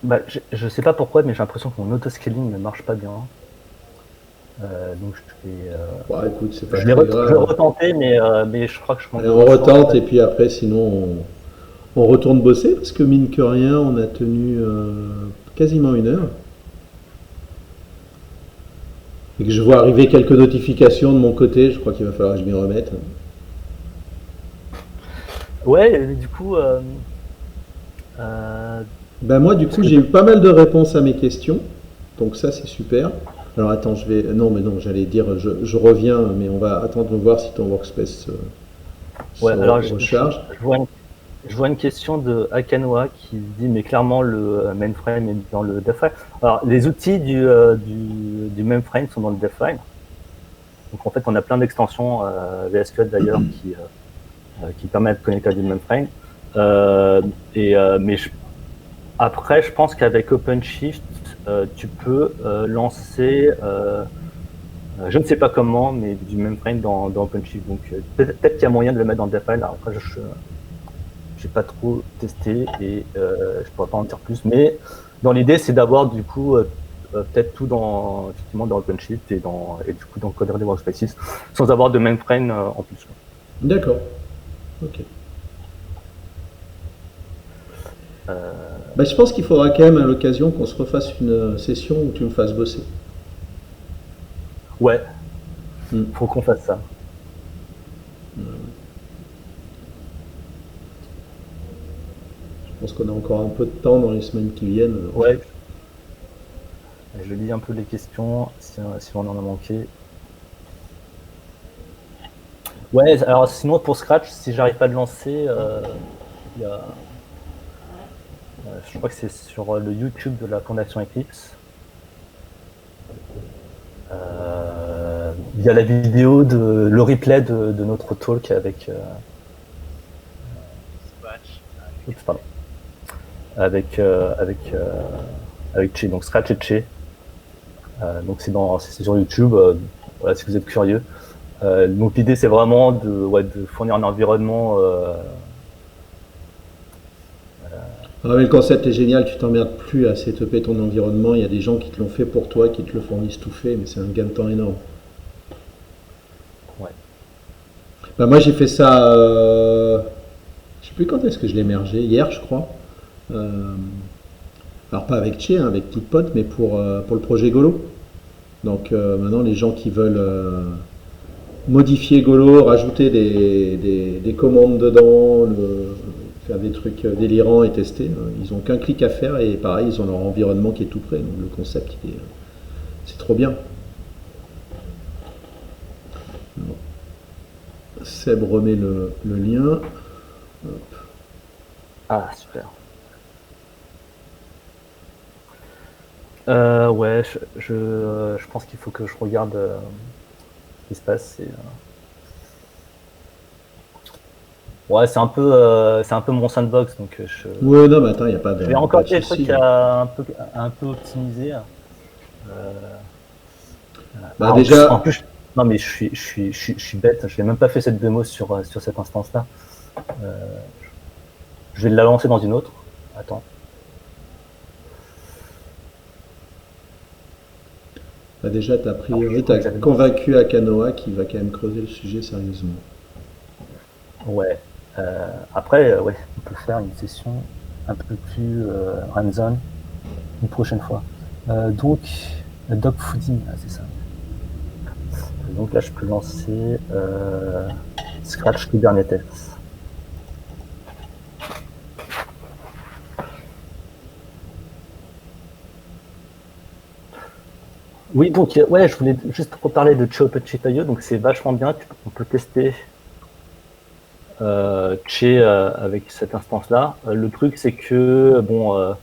Bah, je sais pas pourquoi, mais j'ai l'impression que mon autoscaling ne marche pas bien. Donc Bon, écoute, c'est pas je l'ai très grave. retenté, mais je crois que je manque Allez, de on ressources. retente et puis après, sinon, on retourne bosser parce que mine que rien, on a tenu quasiment 1 heure. Et que je vois arriver quelques notifications de mon côté, je crois qu'il va falloir que je m'y remette. Ouais, mais du coup, euh, Ben moi, du est-ce coup, que j'ai eu pas mal de réponses à mes questions. Donc ça, c'est super. Alors attends, je vais... Non, mais non, j'allais dire, je reviens, mais on va attendre de voir si ton workspace ouais, se alors recharge. je vois une question de Akanwa qui dit mais clairement le mainframe est dans le dev file. Alors les outils du mainframe sont dans le dev file. Donc en fait on a plein d'extensions VS Code d'ailleurs qui permettent de connecter à du mainframe. Mais après je pense qu'avec OpenShift tu peux lancer je ne sais pas comment, mais du mainframe dans OpenShift. Donc peut-être qu'il y a moyen de le mettre dans le dev file. Alors, après je j'ai pas trop testé et je pourrais pas en dire plus. Mais dans l'idée, c'est d'avoir du coup peut-être tout effectivement dans OpenShift et du coup dans Coder des Workspaces sans avoir de mainframe en plus. D'accord. Ok. Euh, Ben, je pense qu'il faudra quand même à l'occasion qu'on se refasse une session où tu me fasses bosser. ouais, Hmm. faut qu'on fasse ça. Je pense qu'on a encore un peu de temps dans les semaines qui viennent. Ouais, je lis un peu les questions si on en a manqué. Ouais, alors sinon pour Scratch, si j'arrive pas à le lancer, il y a, je crois que c'est sur le YouTube de la Fondation Eclipse. Il y a la vidéo le replay de notre talk oups, pardon, avec Che, donc Scratch et Che. Donc c'est sur YouTube. Voilà, si vous êtes curieux. Donc l'idée c'est vraiment de fournir un environnement. Ah, mais le concept est génial, tu t'emmerdes plus à setuper ton environnement. Il y a des gens qui te l'ont fait pour toi, qui te le fournissent tout fait, mais c'est un gain de temps énorme. Ouais. Bah, moi j'ai fait ça, je sais plus quand est-ce que je l'ai mergé, hier je crois. Euh, alors pas avec Che, hein, avec Typepot, mais pour le projet Golo. Donc maintenant les gens qui veulent modifier Golo, rajouter des commandes dedans, faire des trucs délirants et tester, ils n'ont qu'un clic à faire et pareil ils ont leur environnement qui est tout prêt. Donc le concept C'est trop bien. Seb remet le lien. Hop. Ah, super. Ouais, je pense qu'il faut que je regarde ce qui se passe. Ouais, c'est un peu mon sandbox, donc Ouais, non, mais attends, il n'y a pas de, j'ai y a encore pas de des souci. trucs un peu optimisés. Bah, En déjà, plus, non, mais je suis bête. Je n'ai même pas fait cette démo sur cette instance-là. Je vais la lancer dans une autre. Attends. t'as Alors, je crois t'as que j'avais lancé. convaincu Akanoa qui va quand même creuser le sujet sérieusement. Ouais. Après, ouais, on peut faire une session un peu plus hands-on une prochaine fois. Donc, dog fooding, ah, c'est ça. Donc là, je peux lancer Scratch Kubernetes. Oui, donc, ouais, je voulais juste reparler de Che.io, donc c'est vachement bien. On peut tester Che avec cette instance-là. Le truc, c'est que, bon,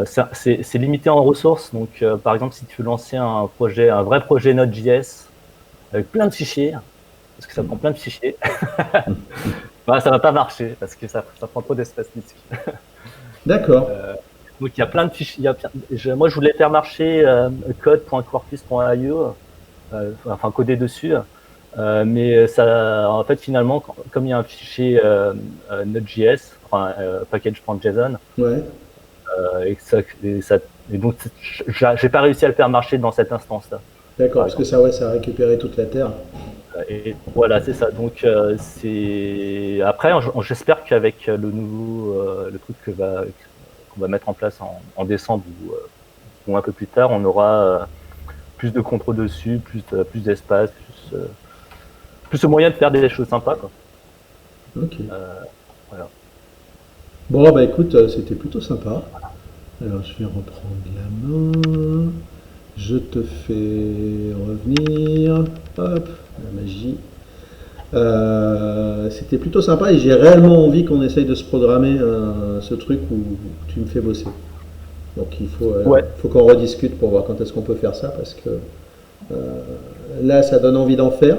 c'est limité en ressources. Donc, par exemple, si tu veux lancer un vrai projet Node.js avec plein de fichiers, parce que ça prend plein de fichiers, bah, ça va pas marcher parce que ça prend trop d'espace disque. D'accord. Donc, il y a plein de fichiers. Moi, je voulais faire marcher code.corpus.io, enfin coder dessus. Mais ça, en fait, finalement, comme il y a un fichier Node.js, enfin package.json, Ouais. et donc j'ai pas réussi à le faire marcher dans cette instance-là, D'accord, par parce que exemple. ça, ouais, ça a récupéré toute la terre. Et voilà, c'est ça. Donc c'est après, j'espère qu'avec le truc qu'on va mettre en place en décembre ou un peu plus tard, on aura plus de contrôle dessus, plus d'espace, plus de moyens de faire des choses sympas, quoi. Ok. Voilà. Bon, bah écoute, c'était plutôt sympa. Alors, je vais reprendre la main. Je te fais revenir. Hop, la magie. C'était plutôt sympa et j'ai réellement envie qu'on essaye de se programmer ce truc où tu me fais bosser. Donc Ouais. faut qu'on rediscute pour voir quand est-ce qu'on peut faire ça parce que là ça donne envie d'en faire.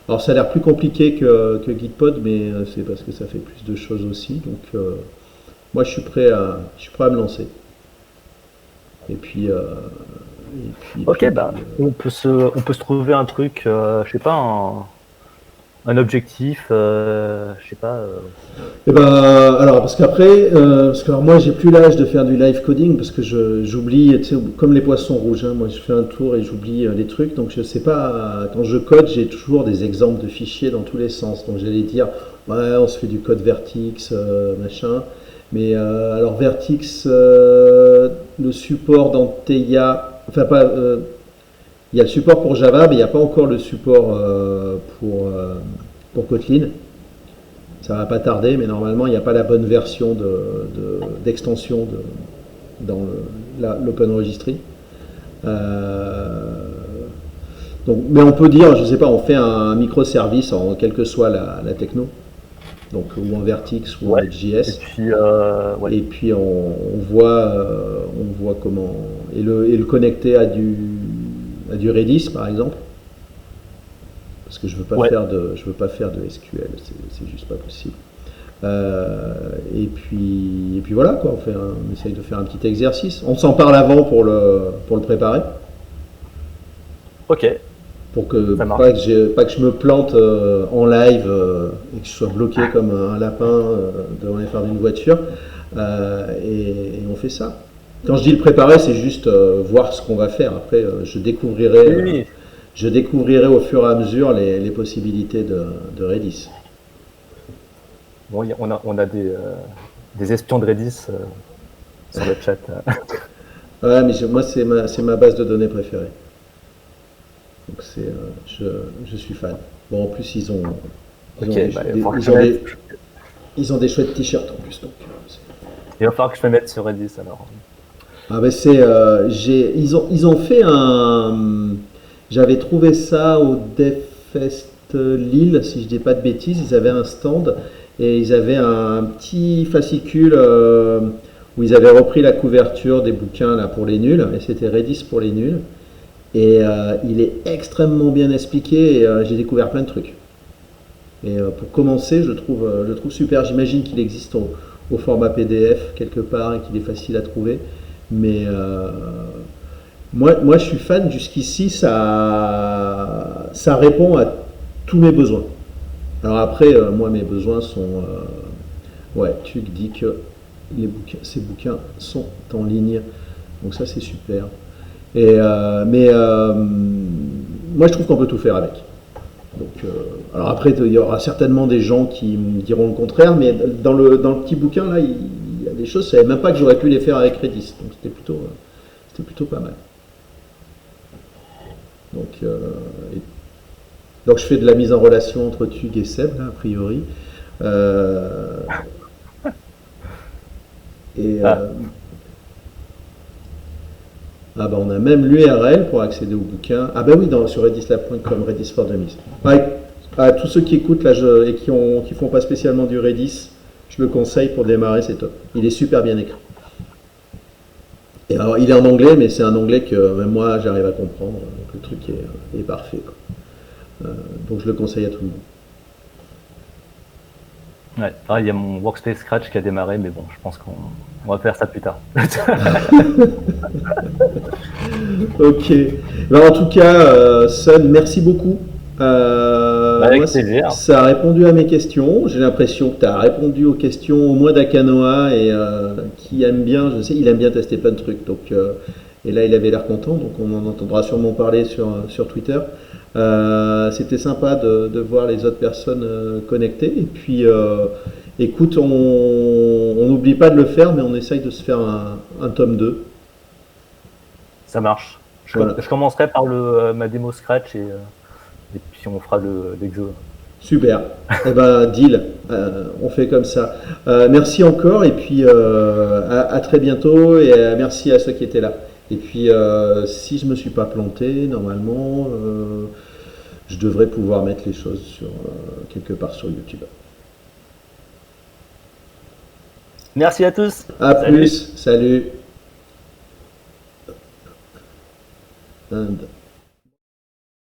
Alors ça a l'air plus compliqué que Gitpod mais c'est parce que ça fait plus de choses aussi. Donc moi je suis prêt à me lancer. Et puis, Ok, bah, on peut se trouver un truc, je sais pas, un objectif, je sais pas. et ben, alors parce qu'après, parce que alors moi j'ai plus l'âge de faire du live coding parce que j'oublie, tu sais, comme les poissons rouges, hein, moi je fais un tour et j'oublie les trucs, donc je sais pas, quand je code j'ai toujours des exemples de fichiers dans tous les sens, donc j'allais dire, ouais on se fait du code Vertix, machin, mais alors Vertix, le support dans Theia, enfin pas, il y a le support pour Java, mais il n'y a pas encore le support pour Kotlin. Ça va pas tarder, mais normalement, il n'y a pas la bonne version d'extension dans l'Open Registry. Euh, donc, mais on peut dire, je sais pas, on fait un microservice en quelle que soit la techno, donc ou en Vertix ou en Ouais. Et Node.js, puis, ouais. et puis on voit comment et le connecter à du Redis par exemple, parce que Ouais. je veux pas faire de SQL, c'est juste pas possible. Et puis voilà quoi, on essaye de faire un petit exercice. On s'en parle avant pour le préparer, Ok, pour que ça marche. pas que je me plante en live et que je sois bloqué comme un lapin devant les phares d'une voiture. Et on fait ça. Quand je dis le préparer, c'est juste voir ce qu'on va faire. Après, Oui, oui. je découvrirai au fur et à mesure les possibilités de Redis. Bon, on a des espions de Redis sur le chat. Ouais, mais moi, c'est ma base de données préférée. Donc je suis fan. Bon, en plus, ils ont Ok, des, bah, des- ils ont des chouettes t-shirts en plus. Donc, il va falloir que je me mette sur Redis alors. Ah ben ils ont fait un. J'avais trouvé ça au DevFest Lille, si je dis pas de bêtises. Ils avaient un stand et ils avaient un petit fascicule où ils avaient repris la couverture des bouquins là pour les nuls et c'était Redis pour les nuls. Et il est extrêmement bien expliqué et j'ai découvert plein de trucs. Et pour commencer, je trouve super. J'imagine qu'il existe au format PDF quelque part et qu'il est facile à trouver. Mais moi, je suis fan. Jusqu'ici, ça répond à tous mes besoins. Alors après, moi, mes besoins sont. Ouais, Tug dit que ces bouquins sont en ligne. Donc ça, c'est super. Mais moi, je trouve qu'on peut tout faire avec. Donc, alors après, il y aura certainement des gens qui me diront le contraire, mais dans le petit bouquin, là, il y a des choses, je ne savais même pas que j'aurais pu les faire avec Redis. Donc c'était plutôt pas mal. Donc, et- donc je fais de la mise en relation entre Tug et Seb, là, a priori. Euh, et Ah, ah bah on a même l'URL pour accéder au bouquin. Ah bah oui, sur redislab.com, Redis for Dummies. Ouais, à tous ceux qui écoutent là et qui font pas spécialement du Redis, je le conseille pour démarrer, c'est top. Il est super bien écrit. Et alors il est en anglais, mais c'est un anglais que même moi j'arrive à comprendre. Donc le truc est parfait, quoi. Donc je le conseille à tout le monde. ouais. Ah, il y a mon workspace Scratch qui a démarré, mais bon, je pense qu'on va faire ça plus tard. Ok. Ben, en tout cas, Sun, merci beaucoup. Moi, Avec plaisir. ça a répondu à mes questions. J'ai l'impression que tu as répondu aux questions au moins d'Akanoa et qui aime bien, je sais, il aime bien tester plein de trucs. Donc, et là, il avait l'air content, donc on en entendra sûrement parler sur Twitter. C'était sympa de voir les autres personnes connectées. Et puis, écoute, on n'oublie pas de le faire, mais on essaye de se faire un tome 2. Ça marche. Voilà. Je commencerai par ma démo Scratch et puis on fera l'exo. Super. Eh ben, deal. On fait comme ça. Merci encore et puis à très bientôt et merci à ceux qui étaient là. Et puis, si je me suis pas planté, normalement, je devrais pouvoir mettre les choses quelque part sur YouTube. Merci à tous. À Salut. plus. Salut. And